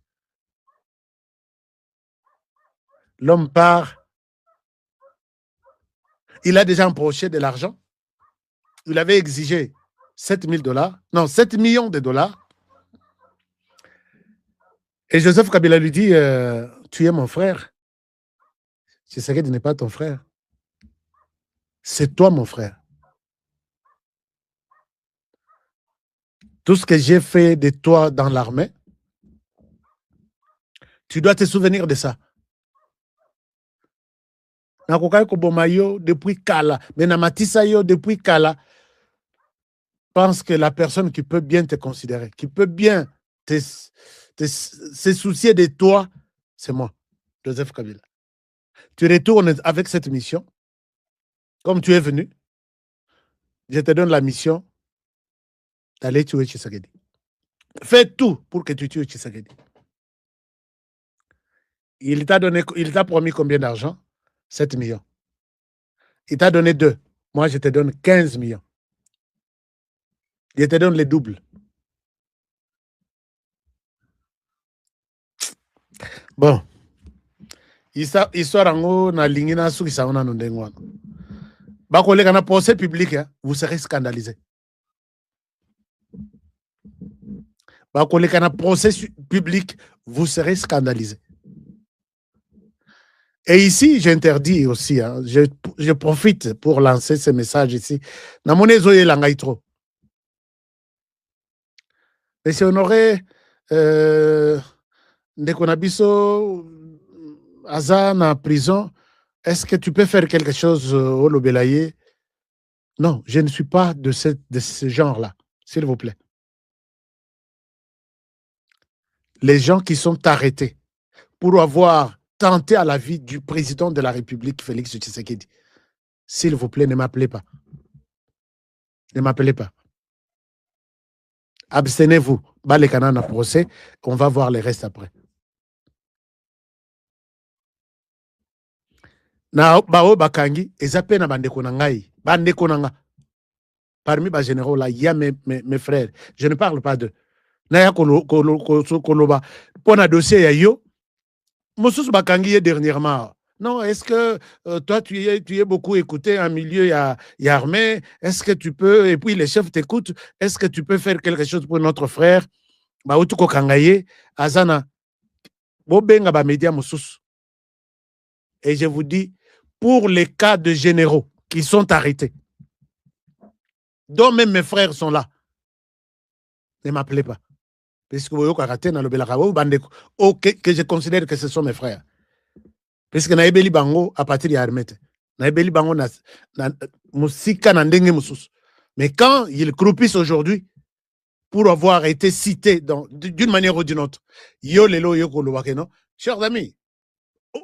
L'homme part. Il a déjà empoché de l'argent. Il avait exigé 7 millions de dollars. Et Joseph Kabila lui dit, tu es mon frère. Tshisekedi n'est pas ton frère. C'est toi mon frère. Tout ce que j'ai fait de toi dans l'armée, tu dois te souvenir de ça. Depuis Kala, depuis Kala, pense que la personne qui peut bien te considérer, qui peut bien se soucier de toi, c'est moi, Joseph Kabila. Tu retournes avec cette mission, comme tu es venu, je te donne la mission d'aller tuer Tshisekedi. Fais tout pour que tu tues Tshisekedi. Il t'a promis combien d'argent? 7 millions. Il t'a donné 2. Moi, je te donne 15 millions. Je te donne les doubles. Bon. Histoire en haut, na lingina sou qui s'en a non dengoan. Bako le kana procès public, vous serez scandalisé. Bako le kana procès public, vous serez scandalisé. Et ici, j'interdis aussi, je profite pour lancer ce message ici. Namone zoye langay trop. Monsieur Honoré, Ndekonabiso, Azan en prison, est-ce que tu peux faire quelque chose au Lobelaye? Non, je ne suis pas de ce genre-là, s'il vous plaît. Les gens qui sont arrêtés pour avoir tenté à la vie du président de la République, Félix Tshisekedi, s'il vous plaît, ne m'appelez pas. Ne m'appelez pas. Abstenez-vous. Balekana procès, on va voir les restes après. Na bao bakangi ezape na bandeko na ngai bandeko na nga parmi ba généraux là il y a mes frères, je ne parle pas d'eux. Na ya koloba pona dossier ya yo mosusu bakangi ye dernièrement Non, est-ce que toi, tu es beaucoup écouté en milieu, il y a armée, est-ce que tu peux, et puis les chefs t'écoutent, est-ce que tu peux faire quelque chose pour notre frère? Bautuko Kangaye, Azana, Bobenga ba média Moussous. Et je vous dis, pour les cas de généraux qui sont arrêtés, dont même mes frères sont là, ne m'appelez pas. Parce que je considère que ce sont mes frères. Parce que naebeli bango à partir de Armete. Naebeli bango na musika na ndenge mususu. Mais quand ils croupissent aujourd'hui pour avoir été cités d'une manière ou d'une autre, yo lelo yo kolobake non, chers amis,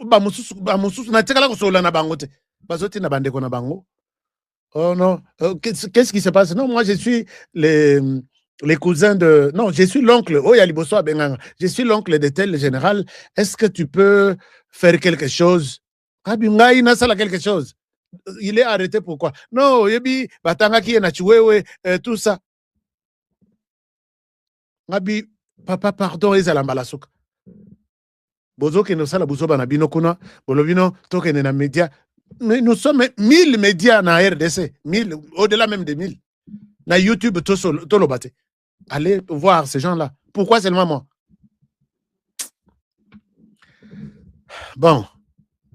ba mususu na tekala ko sola na bango te. Bazoti na bandeko na bango. Oh non, qu'est-ce qui se passe? Non, moi je suis les cousins de... Non, je suis l'oncle. Oh, Yaliboso Abenganga. Je suis l'oncle de tel général. Est-ce que tu peux faire quelque chose? Ah, Binga, il n'a pas quelque chose. Il est arrêté pourquoi? Non, Yebi, Batanga qui est Nachuewe, tout ça. Nabi, papa, pardon, Ezalambalasouk. Bozo qui nous sala Bozo Banabino Kuna, Bolovino, Token na média. Mais nous sommes 1000 médias na RDC. 1000, au-delà même de 1000. Na YouTube, tout le bâti. Allez voir ces gens-là. Pourquoi seulement moi? Bon,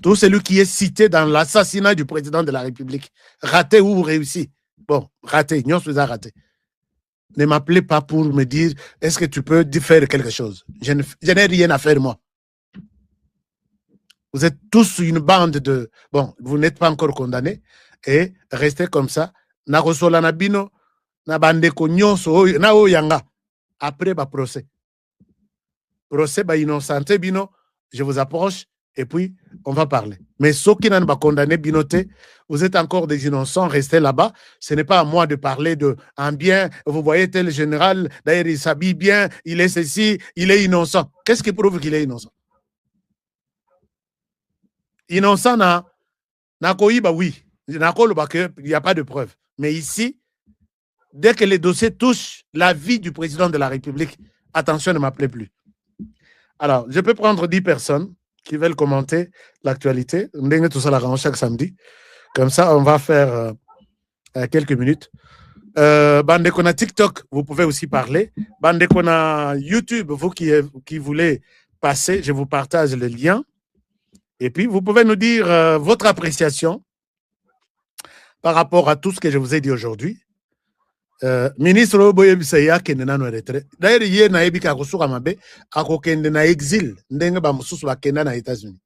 tout celui qui est cité dans l'assassinat du président de la République, raté ou réussi? Bon, raté, nous sommes raté. Ne m'appelez pas pour me dire, est-ce que tu peux faire quelque chose? Je n'ai rien à faire, moi. Vous êtes tous une bande de... Bon, vous n'êtes pas encore condamnés, et restez comme ça. Na resola na bino, na bandeko nyonso na oyanga après ba procès ba innocenté bino, je vous approche et puis on va parler. Mais ceux qui n'ont pas condamné binoté, vous êtes encore des innocents, restez là-bas. Ce n'est pas à moi de parler de un bien. Vous voyez tel général, d'ailleurs il s'habille bien, il est ceci, il est innocent. Qu'est-ce qui prouve qu'il est innocent? Innocent na koiba oui, na koloba que il n'y a pas de preuve. Mais ici, dès que les dossiers touchent la vie du président de la République, attention, ne m'appelez plus. Alors, je peux prendre 10 personnes qui veulent commenter l'actualité. Tout ça chaque samedi. Comme ça, on va faire quelques minutes. Bande qu'on a TikTok, vous pouvez aussi parler. Bande qu'on a YouTube, vous qui voulez passer, je vous partage le lien. Et puis, vous pouvez nous dire votre appréciation par rapport à tout ce que je vous ai dit aujourd'hui. Ministre Oboye Bisaya kende na no retrait. D'ailleurs, hier na ebika kosuka mabe akokende na exil ndenge ba mususu bakenda na États-Unis.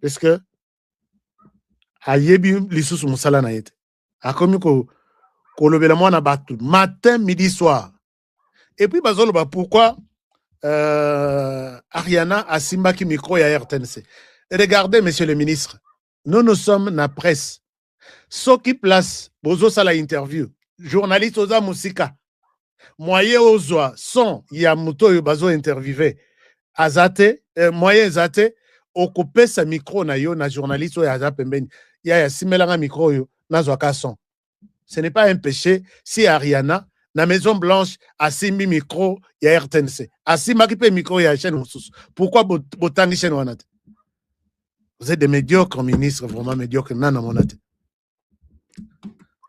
Parce que ayebi lisusu musala na yete. Akomi ko lobela mwana batu matin, midi, soir. Et puis bazolo ba pourquoi Ariana a simbaki micro ya RTNC. Regardez, monsieur le ministre, nous sommes na presse. Ce qui place bozo sala interview. Journaliste Oza Musika, moyen Ozoa, son, Yamuto Yobazo interviewé, Azate, moyen Zate, occupé sa micro na yo, na journaliste Oya Pembeni, ya simelanga micro yo, na zoaka son. Ce n'est pas un péché si Ariana, na Maison Blanche, a simbi micro ya RTNC. A simba kipe micro ya chaîne Moussous. Pourquoi botangi chaîne wanate? Vous êtes des médiocres ministres, vraiment médiocres, nana monate.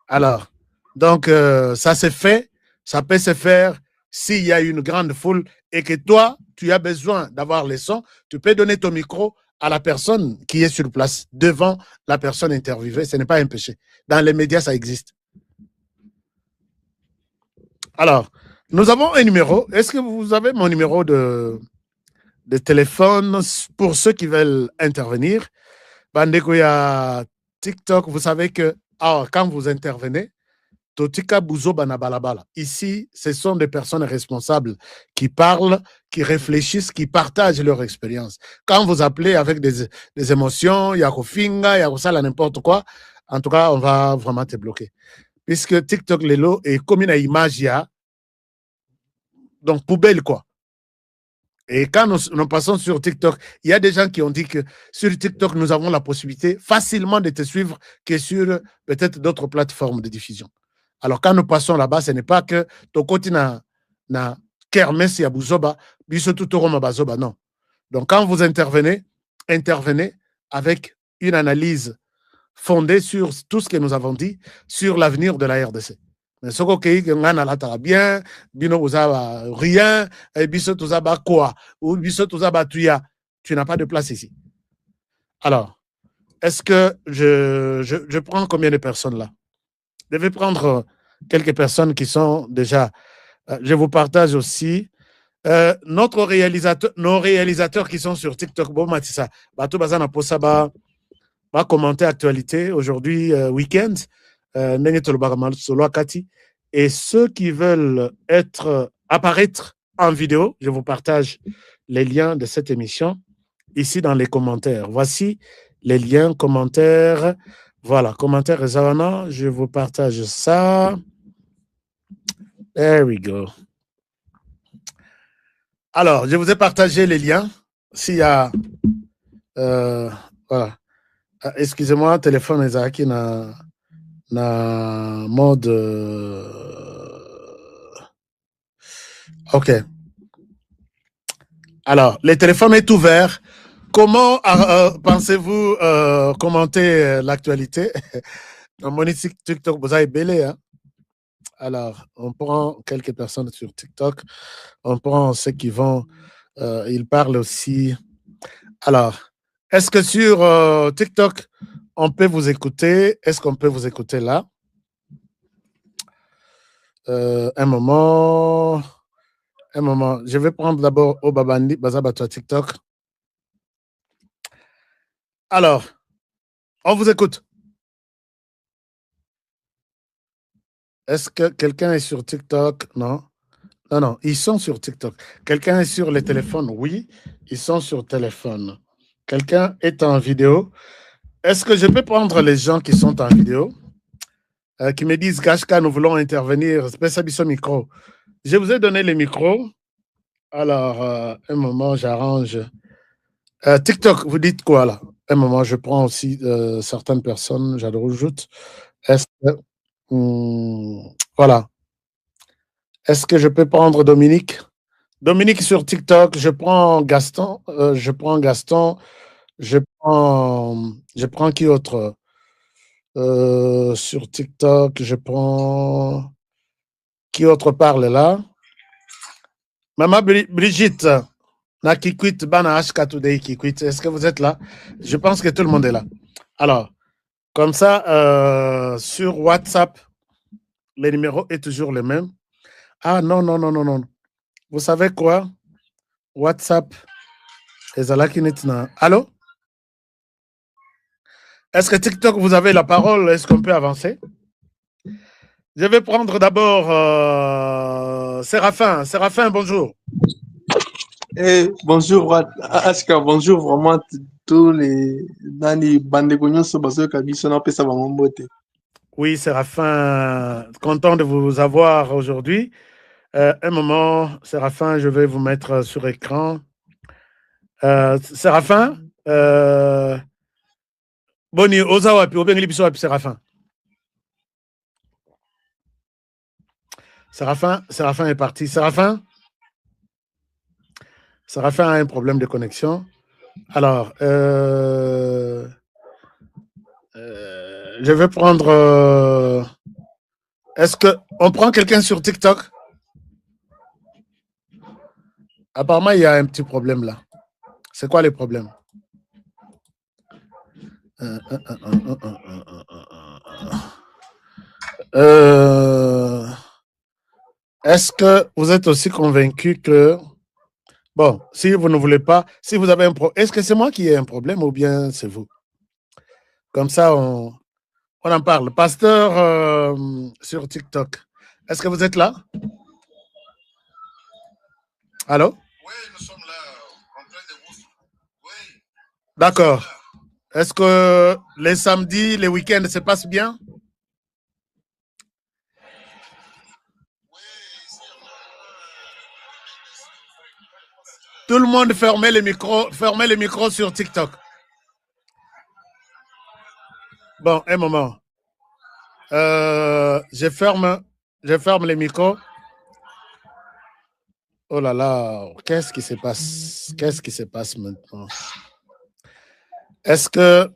Alors, donc, ça se fait, ça peut se faire s'il y a une grande foule et que toi, tu as besoin d'avoir les sons, tu peux donner ton micro à la personne qui est sur place, devant la personne interviewée. Ce n'est pas un péché. Dans les médias, ça existe. Alors, nous avons un numéro. Est-ce que vous avez mon numéro de téléphone pour ceux qui veulent intervenir? Bandeko ya TikTok, vous savez que quand vous intervenez, Totika Bouzo Banabalabala. Ici, ce sont des personnes responsables qui parlent, qui réfléchissent, qui partagent leur expérience. Quand vous appelez avec des émotions, il y a Kofinga, il y a Kosala, n'importe quoi, en tout cas, on va vraiment te bloquer. Puisque TikTok, Lelo, est comme une image, donc poubelle, quoi. Et quand nous passons sur TikTok, il y a des gens qui ont dit que sur TikTok, nous avons la possibilité facilement de te suivre que sur peut-être d'autres plateformes de diffusion. Alors, quand nous passons là-bas, ce n'est pas que Tokoti na kermes ya buzoba, biso tout roma bazoba, non. Donc, quand vous intervenez, avec une analyse fondée sur tout ce que nous avons dit sur l'avenir de la RDC. Mais ce qu'on a bien, bino uzaba rien, et biso uzaba quoi, ou biso uzaba tuya, tu n'as pas de place ici. Alors, est-ce que je prends combien de personnes là? Je vais prendre quelques personnes qui sont déjà. Je vous partage aussi nos réalisateurs qui sont sur TikTok. Bon, Matissa, Bato Bazana Posaba va commenter actualité aujourd'hui, week-end. Et ceux qui veulent apparaître en vidéo, je vous partage les liens de cette émission ici dans les commentaires. Voici les liens, commentaires. Voilà, commentaires Zavana, je vous partage ça. There we go. Alors, je vous ai partagé les liens. S'il y a... voilà. Excusez-moi, téléphone Ezaki na mode... OK. Alors, le téléphone est ouvert. Comment pensez-vous commenter l'actualité? Dans mon TikTok, vous avez belé, hein? Alors, on prend quelques personnes sur TikTok. On prend ceux qui vont... ils parlent aussi... Alors, est-ce que sur TikTok, on peut vous écouter? Est-ce qu'on peut vous écouter là? Un moment. Je vais prendre d'abord Obabandi, Bazabato TikTok. Alors, on vous écoute. Est-ce que quelqu'un est sur TikTok? Non. Non, ils sont sur TikTok. Quelqu'un est sur les téléphones? Oui, ils sont sur téléphone. Quelqu'un est en vidéo? Est-ce que je peux prendre les gens qui sont en vidéo? Qui me disent, Gashka, nous voulons intervenir. Micro. Je vous ai donné les micros. Alors, un moment, j'arrange. TikTok, vous dites quoi là? Un moment, je prends aussi certaines personnes, j'ajoute. Est-ce que, voilà. Est-ce que je peux prendre Dominique? Dominique sur TikTok, je prends Gaston. Je prends qui autre? Sur TikTok, je prends... Qui autre parle là? Maman Brigitte, est-ce que vous êtes là? Je pense que tout le monde est là. Alors, comme ça, sur WhatsApp, le numéro est toujours le même. Ah non. Vous savez quoi? WhatsApp, allô? Est-ce que TikTok, vous avez la parole? Est-ce qu'on peut avancer? Je vais prendre d'abord Séraphin. Séraphin, bonjour. Bonjour, Aska, bonjour vraiment tous les Dani Bandegonion Sobaso Kabiso na pesa bangomote. Oui, Séraphin, content de vous avoir aujourd'hui. Un moment, Séraphin, je vais vous mettre sur écran. Séraphin, Boni Ozawa puis Obengi Biso puis Séraphin. Séraphin est parti. Séraphin a un problème de connexion. Alors, je vais prendre... Est-ce qu'on prend quelqu'un sur TikTok? Apparemment, il y a un petit problème là. C'est quoi le problème? Est-ce que vous êtes aussi convaincu que... Bon, si vous ne voulez pas, si vous avez un problème, est-ce que c'est moi qui ai un problème ou bien c'est vous? Comme ça, on en parle. Pasteur sur TikTok, est-ce que vous êtes là? Allô? Oui, nous sommes là, en train de vous... Oui. D'accord. Est-ce que les samedis, les week-ends se passent bien? Tout le monde fermez les micros sur TikTok. Bon, un moment. Je ferme les micros. Oh là là, qu'est-ce qui se passe? Qu'est-ce qui se passe maintenant? Est-ce que,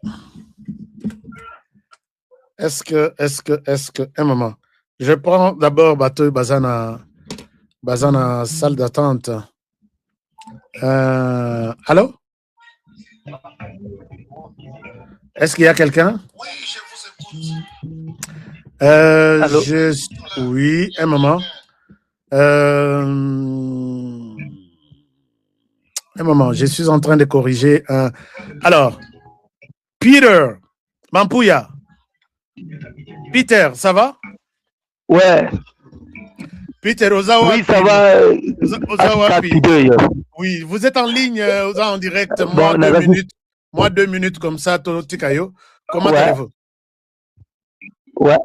un moment. Je prends d'abord Bateau Bazana salle d'attente. Allô? Est-ce qu'il y a quelqu'un? Oui, je vous écoute. Oui, un moment. Un moment, je suis en train de corriger. Alors, Peter Mampouya. Peter, ça va? Ouais. Peter Ozawa. Oui, ça va. Ozawa. Oui, vous êtes en ligne, en direct. Moi, bon, 2 minutes. Moi, 2 minutes comme ça, Tikayo. Comment allez-vous? Ouais.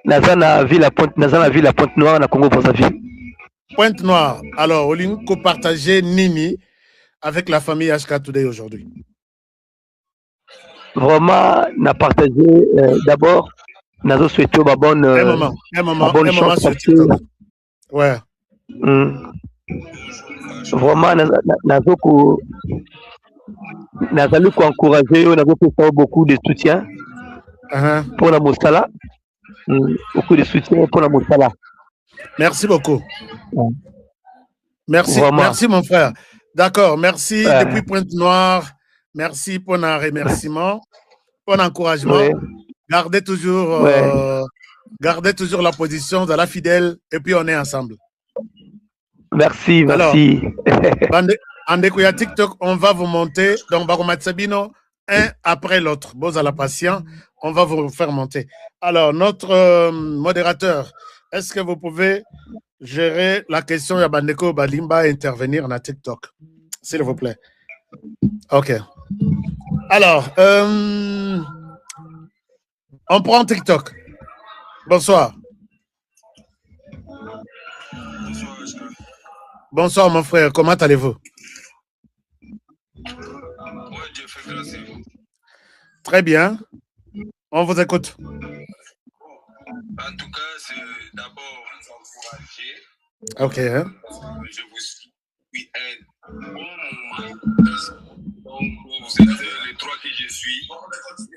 Nazana vu la Pointe Noire, na Congo pour sa vie. Pointe Noire. Alors, Olinko partager Nini avec la famille HK Today aujourd'hui. Vraiment, n'a partagé d'abord. Nazo souhaité ma bonne. Un moment sur TikTok. Ouais. Vraiment, Nazo encourager, Nazo fait beaucoup de soutien pour la Moussala. Beaucoup de soutien pour la Moussala. Merci beaucoup. Merci, merci mon frère. D'accord, merci depuis Pointe-Noire. Merci pour un remerciement, pour l'encouragement. Ouais. Gardez toujours la position de la fidèle et puis on est ensemble. Merci, merci. Alors, Andekuya TikTok, on va vous monter. Donc, Baromatsabino, un après l'autre. Bon, à la patient, on va vous faire monter. Alors, notre modérateur, est-ce que vous pouvez gérer la question de Bandeko Balimba intervenir dans TikTok, s'il vous plaît? OK. Alors, on prend TikTok. Bonsoir. Bonsoir, mon frère. Comment allez-vous? Très bien. On vous écoute. En tout cas, c'est d'abord vous encourager. OK. Je vous suis un bon moment. Donc, vous êtes les trois que je suis. Il y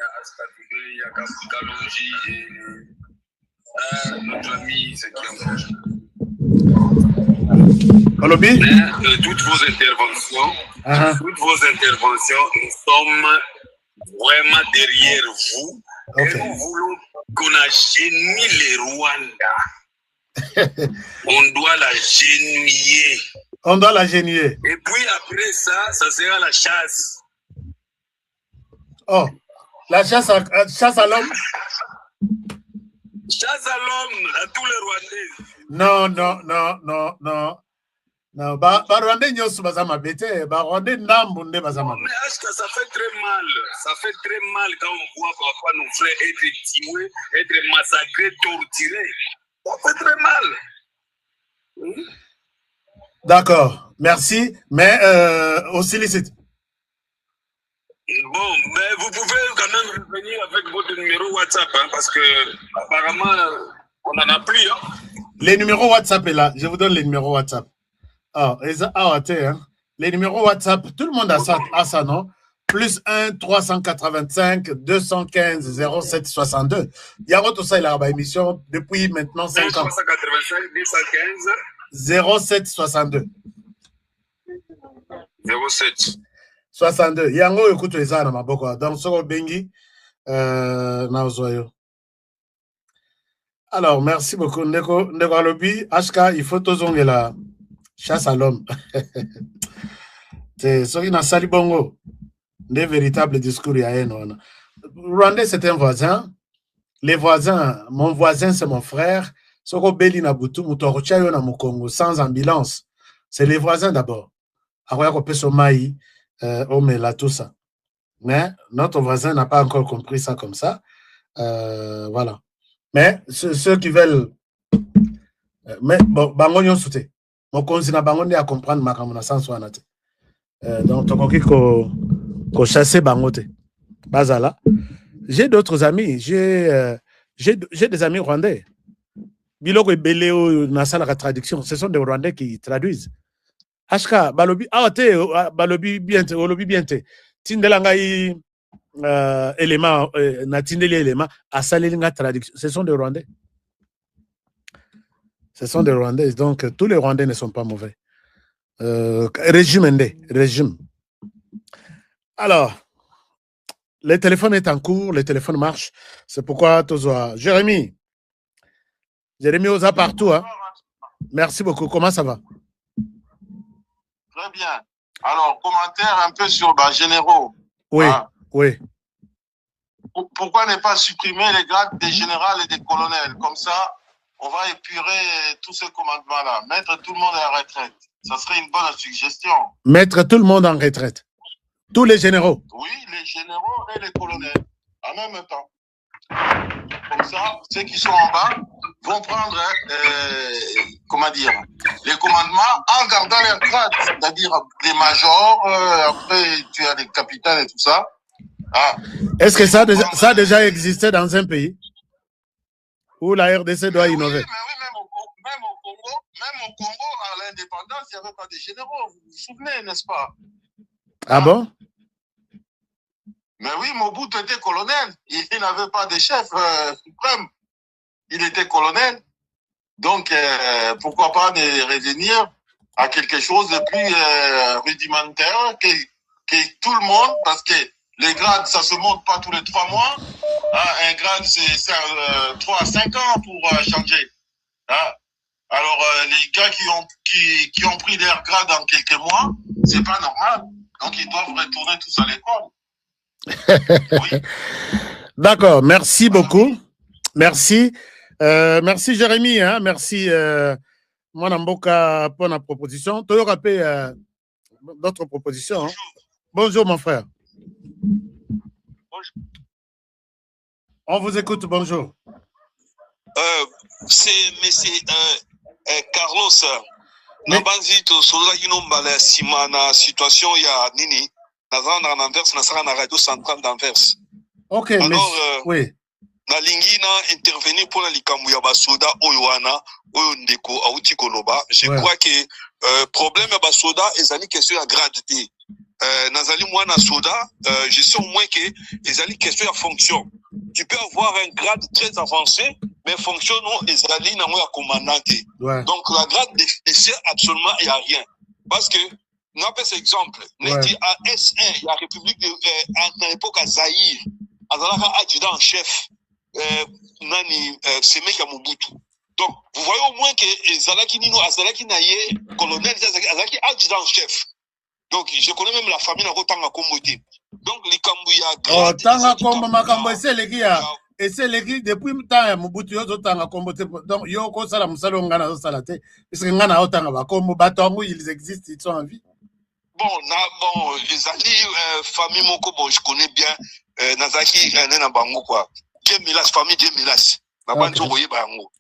a Askatoué, il y a Kalonji et notre ami, c'est qui encore? Toutes vos interventions, nous sommes vraiment derrière vous. Okay. Et nous voulons qu'on agenouille les Rwanda. On doit la genouiller. On doit la genouiller. Et puis après ça, ça sera la chasse. Oh, la chasse à l'homme. Chasse à l'homme, à tous les Rwandais. Non. Non, Rwandais nyonso bazama bete, Rwandais ndambunde bazama. Mais est-ce que ça fait très mal? Ça fait très mal quand on voit parfois nos frères être tués, être massacrés, torturés. Ça fait très mal. D'accord, merci. Mais aussi licite. Bon, mais vous pouvez quand même revenir avec votre numéro WhatsApp, hein, parce que apparemment, on n'en a plus. Hein. Les numéros WhatsApp est là. Je vous donne les numéros WhatsApp. Les numéros WhatsApp, tout le monde a ça, non? Plus 1 385 215 07 62. Il y a tout ça, il a émission depuis maintenant 5 ans. 385 215 07 62. 07 62. Yango écoute les armes à beaucoup. Dans ce bengi, alors, merci beaucoup. Ndeko Alobi, HK, il faut tous la chasse à l'homme. C'est ce qui n'a sali bongo. Des véritables discours. Rwandais, c'est un voisin. Les voisins, mon voisin, c'est mon frère. Soko Beli Nabutu, Mutorochayo na Mukongo, sans ambulance. C'est les voisins d'abord. Aroya Kopeso Maï, Omela, tout ça. Mais notre voisin n'a pas encore compris ça comme ça. Voilà. Mais ceux qui veulent. Mais bon, Bangonyon Souté. Mon conseil n'a pas à comprendre ma caméra sans soin. Donc, tu as chassé Bangote. Bazala. J'ai d'autres amis. J'ai des amis rwandais. Biloko et Beléo, Nassala la traduction. Ce sont des Rwandais qui traduisent. HK, Balobi, Balobi bien, Balobi bien. Tindelangai, élément, Natindeli élément, à Salilinga traduction. Ce sont des Rwandais. Ce sont des Rwandais. Donc, tous les Rwandais ne sont pas mauvais. Régime. Alors, le téléphone est en cours, le téléphone marche. C'est pourquoi Tozoa. Jérémy Oza partout. Hein? Merci beaucoup. Comment ça va? Très bien. Alors, commentaire un peu sur généraux. Oui, oui. Pourquoi ne pas supprimer les grades des généraux et des colonels? Comme ça, on va épurer tous ces commandements-là. Mettre tout le monde à la retraite. Ça serait une bonne suggestion. Mettre tout le monde en retraite. Tous les généraux. Oui, les généraux et les colonels. En même temps. Comme ça, ceux qui sont en bas vont prendre, les commandements en gardant leur grade. C'est-à-dire les majors, après tu as les capitaines et tout ça. Ah. Est-ce que ça a déjà existé dans un pays où la RDC doit innover? Oui, même au Congo, à l'indépendance, il n'y avait pas de généraux. Vous vous souvenez, n'est-ce pas? Ah bon? Mais oui, Mobutu était colonel. Il n'avait pas de chef suprême. Il était colonel. Donc, pourquoi pas de revenir à quelque chose de plus rudimentaire que tout le monde, parce que les grades, ça se monte pas tous les 3 mois. Hein, un grade, c'est 3 à 5 ans pour changer. Hein. Alors, les gars qui ont pris leur grade en quelques mois, c'est pas normal. Donc, ils doivent retourner tous à l'école. Oui. D'accord, merci beaucoup. Merci. Merci Jérémy, hein? Merci Mwana Mboka pour la proposition. Tu as rappelé d'autres propositions. Hein? Bonjour mon frère. Bonjour. On vous écoute, bonjour. C'est monsieur Carlos. Nabanzi to sola inombala simana situation ya nini nazana n'Anvers nasara na radio centrale d'Anvers. OK, alors oui. Na lingina intervenir pour la likambu ya basoda oyoana oyo ndeko auti koloba. Je crois que problème ya basoda ezali question ya grade D. Nazali mwana soda, je sais au moins que ezali question ya fonction. Tu peux avoir un grade très avancé, mais fonction non ezali na moi commandant. Ouais. Donc la grade ne sert absolument à rien. Parce que, on a cet exemple, on dit à S1, la République de à l'époque à Zaïre, Azalaka adjudant en chef, Nani Semek à Mobutu. Donc, vous voyez au moins que Zalaki Nino, Azalaki Naye, colonel, Azalaki adjudant en chef. Donc, je connais même la famille à Tanga Komboté. Donc, les Kambouya. Oh, Tanga Kombo, Makambo, c'est les gars. Et c'est l'église depuis le temps Mobutu yo tanga kombo donc yo ko sala musalo ngana zo salate parce que ngana otanga ba kombo batongo ils existent, ils sont en vie. Bon les alliés famille moko bon je connais bien Nazaki na bango quoi. Dieu Milas famille Dieu Milas. Na banzo boye bango.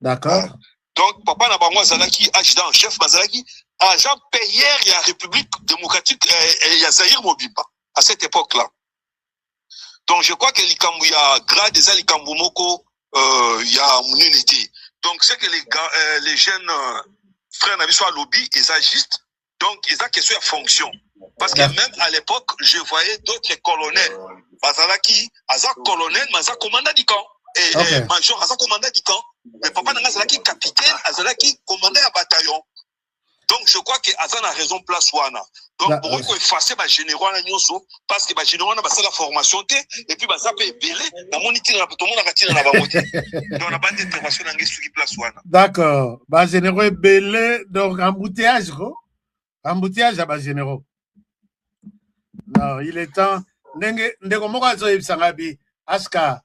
D'accord. Donc papa na bango Zalaki adjudant en chef Bazalaki agent payeur ya République démocratique ya Zaïre Mobimba à cette époque-là. Donc, je crois que l'Ikambu y a grade des l'Ikambu Moko, y a mon unité. Donc, c'est que les jeunes frères n'avaient soit lobby, ils agissent. Donc, ils ont question de fonction. Parce que même à l'époque, je voyais d'autres colonels. Bazalaki, Azak colonel, mais Azak commandant du camp. Et major, Azak commandant du camp. Mais papa Azalaki capitaine, Azalaki commandant à bataillon. Donc, je crois que Azan a raison place Wana. Donc, pour eux, effacer les généraux parce que les généraux ont la formation et puis ça peut belé dans mon itinéraire tout le monde a tiré dans la moitié. Donc, on a pas d'intervention dans les place Wana. D'accord. Les généraux belé donc embouteillage quoi. Embouteillage à les généraux. Non, il est temps Aska,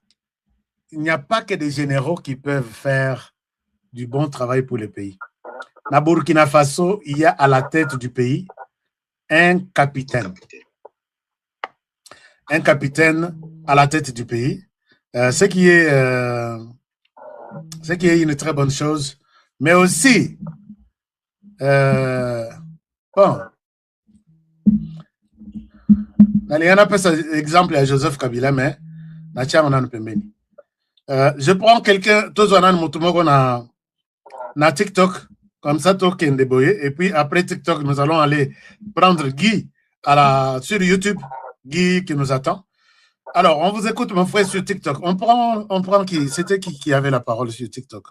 il n'y a pas que des généraux qui peuvent faire du bon travail pour le pays. Na Burkina Faso, il y a à la tête du pays un capitaine. Un capitaine à la tête du pays. Ce qui est une très bonne chose. Mais aussi, bon, il y en a pas exemple à Joseph Kabila, mais je prends quelqu'un, tous na TikTok. Comme ça, et puis après TikTok, nous allons aller prendre Guy sur YouTube, Guy qui nous attend. Alors, on vous écoute, mon frère, sur TikTok. On prend qui? C'était qui avait la parole sur TikTok?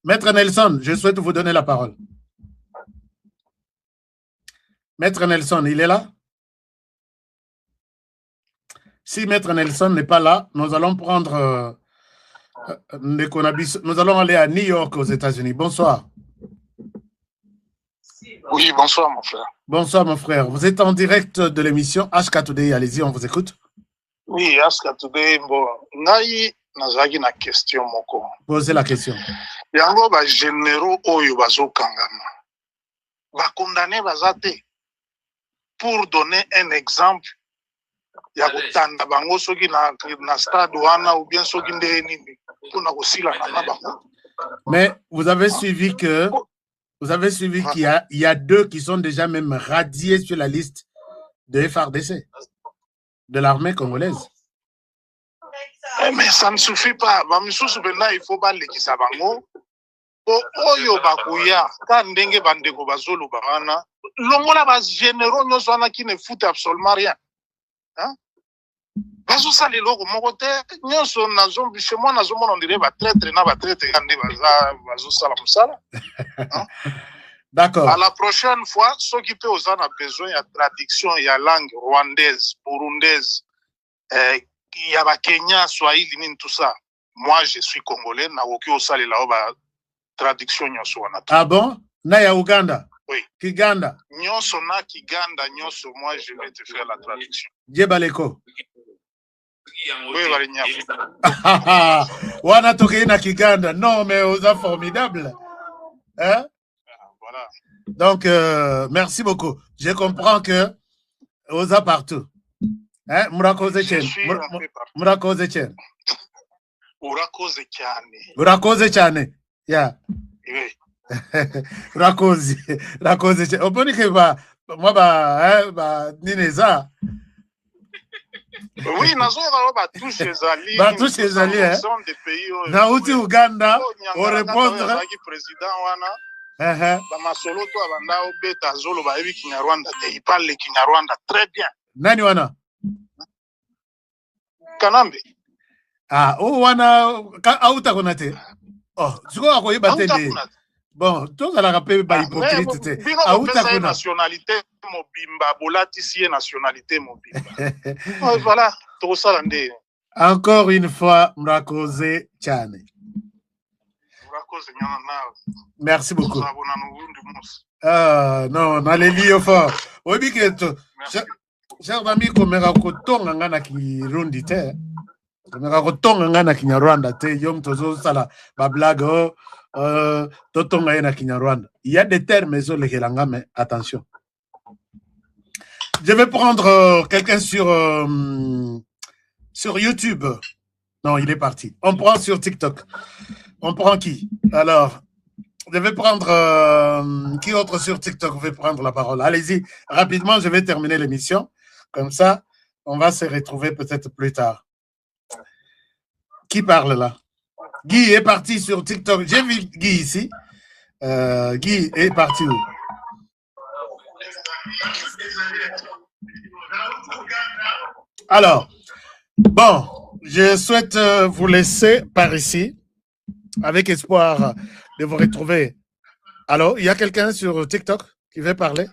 Maître Nelson, je souhaite vous donner la parole. Maître Nelson, il est là? Si Maître Nelson n'est pas là, nous allons prendre... nous allons aller à New York, aux États-Unis. Bonsoir. Oui, bonsoir, mon frère. Bonsoir, mon frère. Vous êtes en direct de l'émission HK Today. Allez-y, on vous écoute. Oui, HK Today. Bon, ngai nazaki na question moko. Posez la question. Yango ba généraux oyo bazokangama. Ba condamné bazate pour donner un exemple. Ya kutanda bango soki na stade wana ou bien soki nde nini pona kosila na bango. Mais vous avez suivi que qu'il y a deux qui sont déjà même radiés sur la liste de FRDC, de l'armée congolaise. Mais ça ne suffit pas. Il faut pas les kisabango. Oyo bakuya ka ndenge bandeko bazolo bana longola bas généraux nyosana qui ne foutent absolument rien. Hein? Bazo sali loko moko te nyoso nazo chez moi nazo mona on dirait ba traître na ba traître kande bazo sala musala. D'accord. À la prochaine fois, ceux qui peuvent en avoir besoin, il y a traduction, il y a langue rwandaise, burundaise, il y a Kenya, Swahili, tout ça. Moi, je suis congolais, na woki osali la oba traduction nyoso wana. Ah bon? Na ya Uganda? Oui. Kiganda? Nyoso na Kiganda, nyoso, moi, je vais te faire la traduction. Djebaleko? Oui, Valignafu. Wana toke na Kiganda? Non, mais osa formidable. Hein? Voilà. Donc, merci beaucoup. Je comprends que osa partout. Hein? Murakoze Chen. Murakoze Chen. Urakoze cyane. Urakoze cyane. Yeah. Oui. Urakoze. Urakoze Chen. Oponi ke ba nineza. Oui, nazo ba touche ezali. Ba touche ezali, hein. Na uti Uganda, au répondre président wana. Masolo to abanda obeta zolo ba ebi Kinyarwanda te, il parle Kinyarwanda très bien. Nani wana? Kanambe. Ah, wana auta konate. Oh, zuko akoyeba te. Bon, tout ça la rappelle ba hypocrite te. Auta kona nationalité mobimba bolatisie nationalité mobimba. Voilà, tout ça landé. Encore une fois, Murakoze Chane. Merci beaucoup. Non, naleli fort. Obi keto. Cher ami, komera kotonga ngana kirundi te. Komera kotonga ngana Kinyarwanda te. Yom tozo sala ba blague totonga yena Kinyarwanda. Il y a des termes sur les langues, mais attention. Je vais prendre quelqu'un sur YouTube. Non, il est parti. On prend sur TikTok. On prend qui? Alors, je vais prendre... qui autre sur TikTok veut prendre la parole? Allez-y, rapidement, je vais terminer l'émission. Comme ça, on va se retrouver peut-être plus tard. Qui parle là? Guy est parti sur TikTok. J'ai vu Guy ici. Guy est parti où? Alors, bon, je souhaite vous laisser par ici. Avec espoir de vous retrouver. Alors, il y a quelqu'un sur TikTok qui veut parler?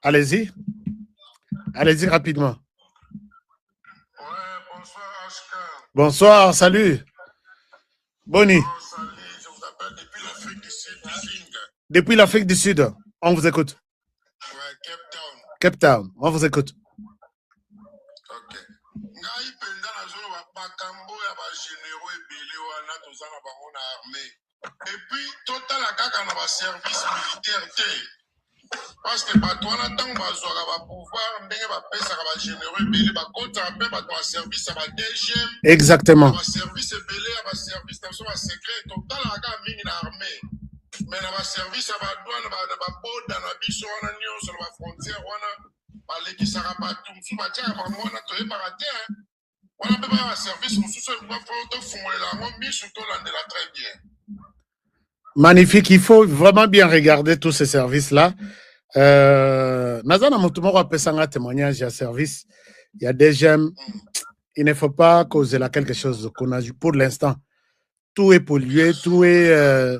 Allez-y. Allez-y rapidement. Bonsoir, salut. Bonnie. Je vous appelle depuis l'Afrique du Sud. Depuis l'Afrique du Sud, on vous écoute. Ouais, Cape Town. Cape Town, on vous écoute. Ok. Ngai penda na zolo bakambo ya ba généraux ebele wana tozana bango na armée. Et puis total kaka na ba service militaire te. Parce que bato wana tango bazwaka ba pouvoir ndenge bapesaka ba généraux ebele bakota mpe bato ba service ya ba DGM. Exactement. Ba service ebele ya ba service na so ba secret total kaka mingi na armée. Mais na ba service ya ba douane ba boda na biso wana nyonso na ba frontière wana balekisaka bato mosusu batiaka bango wana toyebaka te wana mpe baya baservice mosusu tofungolela yango miso tolandela très bien. Magnifique, il faut vraiment bien regarder tous ces services-là. Nazana Motumoro a fait un témoignage à service. Il y a des gemmes. Il ne faut pas causer là quelque chose qu'on a pour l'instant. Tout est pollué, tout est.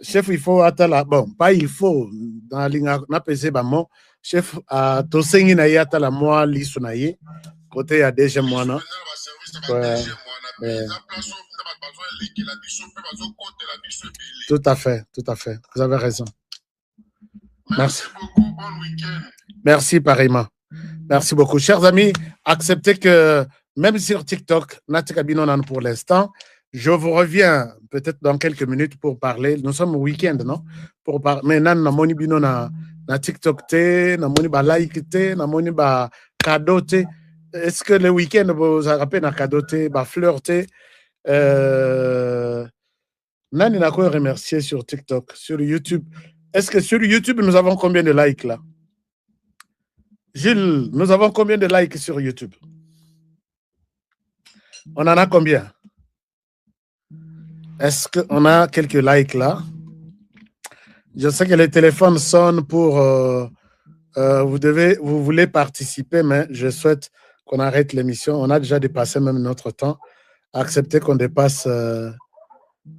Chef, il faut attendre. Bon, pas il faut. Dans la pesé, chef, à Tosengi na yata la moi, l'isunaye. Côté, il y a des gemmes, moi, non? Tout à fait, tout à fait. Vous avez raison. Merci. Merci, pareillement. Merci beaucoup. Chers amis, acceptez que même sur TikTok, Natikabino pour l'instant, je vous reviens peut-être dans quelques minutes pour parler. Nous sommes au week-end, non? Pour parler. Mais nan na moni bino na TikTok te, na moni ba like te, na moni ba cadeau te. Est-ce que le week-end vous rappelez na cadeau te, ba fleur te? Nani n'a quoi remercier sur TikTok, sur YouTube. Est-ce que sur YouTube, nous avons combien de likes là? Gilles, nous avons combien de likes sur YouTube? On en a combien? Est-ce qu'on a quelques likes là? Je sais que les téléphones sonnent pour... vous voulez participer, mais je souhaite qu'on arrête l'émission. On a déjà dépassé même notre temps. Acceptez qu'on dépasse...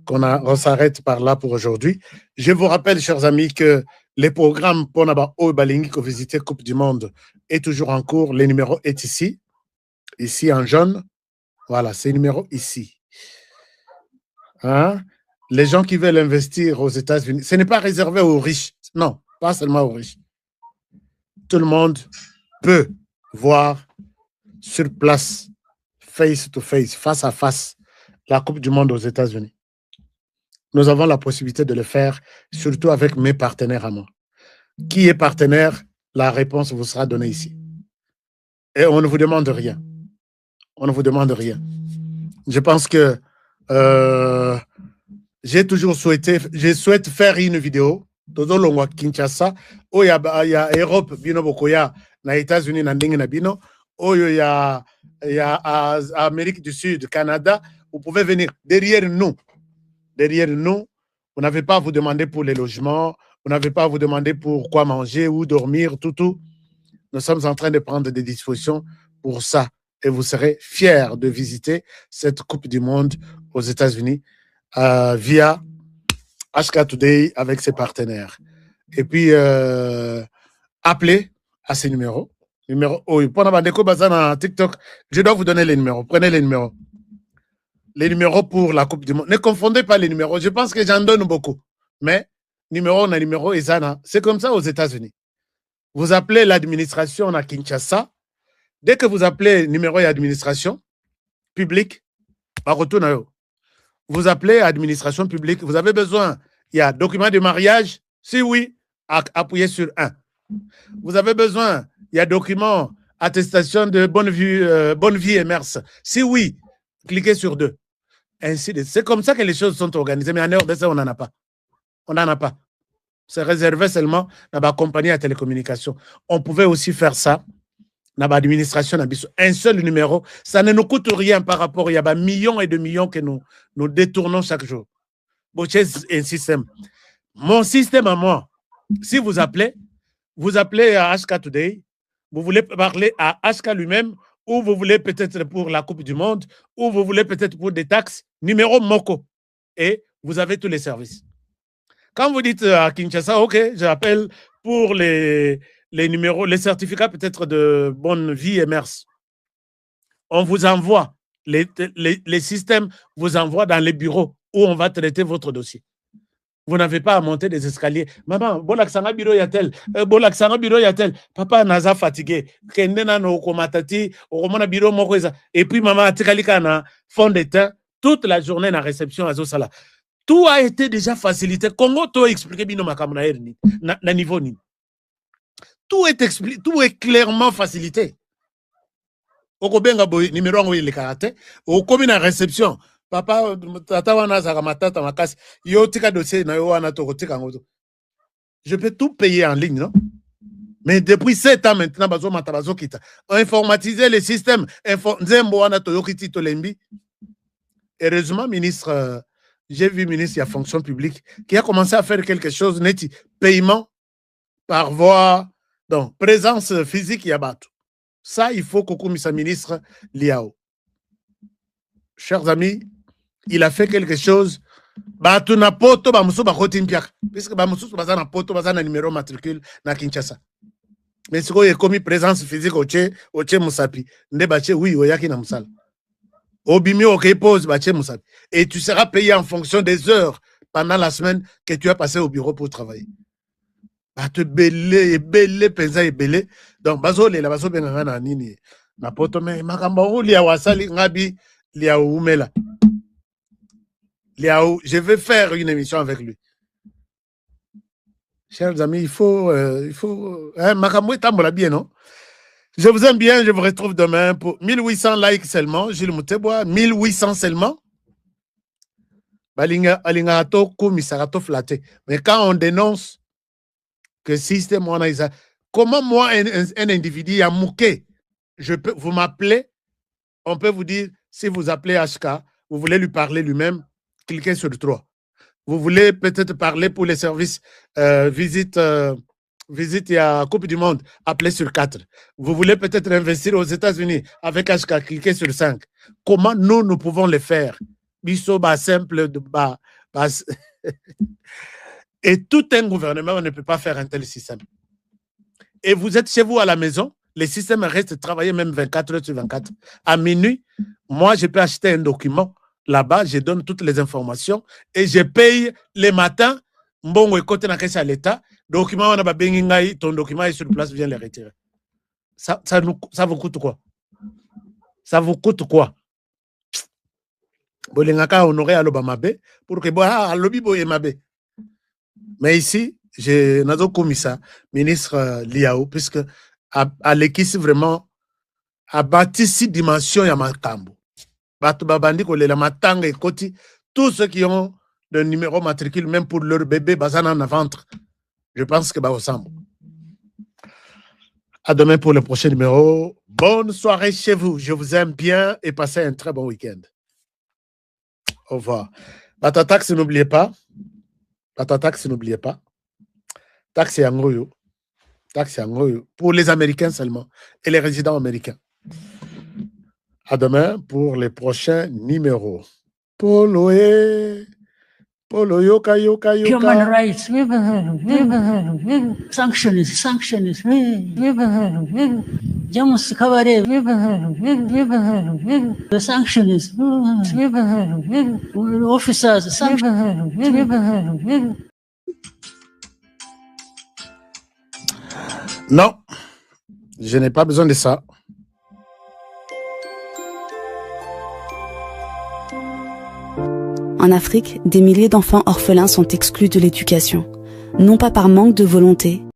on s'arrête par là pour aujourd'hui. Je vous rappelle, chers amis, que les programmes pour Naba Obalingi que visiter Coupe du Monde est toujours en cours. Le numéro est ici en jaune. Voilà, c'est le numéro ici. Hein? Les gens qui veulent investir aux États-Unis, ce n'est pas réservé aux riches. Non, pas seulement aux riches. Tout le monde peut voir sur place, face to face, face à face, la Coupe du Monde aux États-Unis. Nous avons la possibilité de le faire, surtout avec mes partenaires à moi. Qui est partenaire? La réponse vous sera donnée ici. Et on ne vous demande rien. On ne vous demande rien. Je pense que j'ai toujours souhaité, je souhaite faire une vidéo. Todo longwa Kinshasa, oya Europe bino bokoya na États-Unis na ndenge na bino, oyo ya Amérique du Sud, Canada, vous pouvez venir derrière nous. Derrière nous, vous n'avez pas à vous demander pour les logements, vous n'avez pas à vous demander pour quoi manger ou dormir, tout. Nous sommes en train de prendre des dispositions pour ça. Et vous serez fiers de visiter cette Coupe du Monde aux États-Unis via HK Today avec ses partenaires. Et puis, appelez à ces numéros. TikTok, je dois vous donner les numéros. Prenez les numéros. Les numéros pour la Coupe du Monde. Ne confondez pas les numéros. Je pense que j'en donne beaucoup. Mais numéro, on a numéro et ça, c'est comme ça aux États-Unis. Vous appelez l'administration à Kinshasa. Dès que vous appelez numéro et administration publique, vous appelez administration publique. Vous avez besoin, il y a document de mariage. Si oui, appuyez sur 1. Vous avez besoin, il y a document attestation de bonne vie et mœurs. Si oui, cliquez sur 2. Ainsi de suite. C'est comme ça que les choses sont organisées. Mais en dehors de ça, on n'en a pas. On n'en a pas. C'est réservé seulement à la compagnie à télécommunication. On pouvait aussi faire ça dans l'administration. Un seul numéro. Ça ne nous coûte rien par rapport. Il y a millions et de millions que nous détournons chaque jour. Bon, c'est un système. Mon système à moi, si vous appelez à HK Today, vous voulez parler à HK lui-même, ou vous voulez peut-être pour la Coupe du Monde, ou vous voulez peut-être pour des taxes, numéro Moko. Et vous avez tous les services. Quand vous dites à Kinshasa, OK, j'appelle pour les numéros, les certificats peut-être de bonne vie et mœurs. On vous envoie, les systèmes vous envoient dans les bureaux où on va traiter votre dossier. Vous n'avez pas à monter des escaliers. Maman, Bolaksanga bureau y a-t-elle? Bolaksanga bureau y a-t-elle? Papa naza fatigué. Kendena no komatati, oromona bureau mokoza. Et puis maman atikalika na fond de teint toute la journée na réception à Zosala. Tout a été déjà facilité. Congo to expliqué bino makamuna erni na niveau ni. Tout est clairement facilité. Okobenga boy numéro ngo ile karate, okomi na réception. Papa, tata wana zaka matata makasi, yo tika dossier na yo wana to tika ngoto. Je peux tout payer en ligne, non? Mais depuis 7 ans maintenant, bazo matabazo kita. Informatiser les systèmes, nzembo wana to yokiti to lembi. Heureusement, ministre, j'ai vu ministre de la fonction publique qui a commencé à faire quelque chose net, paiement par voie, donc présence physique, il y a bateau. Ça, il faut qu'Okumisa ministre Liao. Chers amis, il a fait quelque chose. Bato na poto ba musu ba khoti mpiaka. Puisque ba musu baza na poto baza na numéro matricule na Kinshasa. Mais ce qu'il y a commis présence physique oche musapi. Nde bache oui oyaki na musala. Obimi ok pose bache musapi. Et tu seras payé en fonction des heures pendant la semaine que tu as passé au bureau pour travailler. Bato belé penza et belé. Donc bazo le la bazo benanga na nini na poto mais makamba uli ya wasali ngabi lia umela. Liao, je vais faire une émission avec lui. Chers amis, il faut Makamoué Tambola bien, non? Je vous aime bien, je vous retrouve demain pour 1800 likes seulement. Gilles Moutebois, 1800 seulement. Balinga alingato komisarato flatté. Mais quand on dénonce que système on a ça, comment moi un individu a mouqué, vous m'appelez, on peut vous dire si vous appelez HK, vous voulez lui parler lui-même. Cliquez sur le 3. Vous voulez peut-être parler pour les services visite à Coupe du Monde, appelez sur 4. Vous voulez peut-être investir aux États-Unis avec HK, cliquez sur 5. Comment nous pouvons le faire? Biso ba simple de ba. Et tout un gouvernement ne peut pas faire un tel système. Et vous êtes chez vous à la maison, les systèmes restent travailler même 24 heures sur 24. À minuit, moi je peux acheter un document. Là-bas, je donne toutes les informations et je paye les matins. Mbongo côté na caisse à l'État. Document, on a bengingai, ton document est sur place, viens les retirer. Ça vous coûte quoi? Ça vous coûte quoi? Bolingaka honoré à l'Obamabe pour que lobby boyemabe. Mais ici, j'ai Nazo Komisa, ministre Liao, puisque à l'équipe vraiment a bâti 6 dimensions ya makambo. Tous ceux qui ont le numéro matricule, même pour leur bébé, bazana na ventre, je pense que ensemble. À demain pour le prochain numéro. Bonne soirée chez vous. Je vous aime bien et passez un très bon week-end. Au revoir. Batatax, n'oubliez pas. Batatax, n'oubliez pas. Taxe Yangoyo. Taxe Yangoyo. Pour les Américains seulement et les résidents américains. À demain pour les prochains numéros. Polo yoka. Human rights. Sanctions. Jamus Kavare. The sanctions. Officers. Non, je n'ai pas besoin de ça. En Afrique, des milliers d'enfants orphelins sont exclus de l'éducation, non pas par manque de volonté,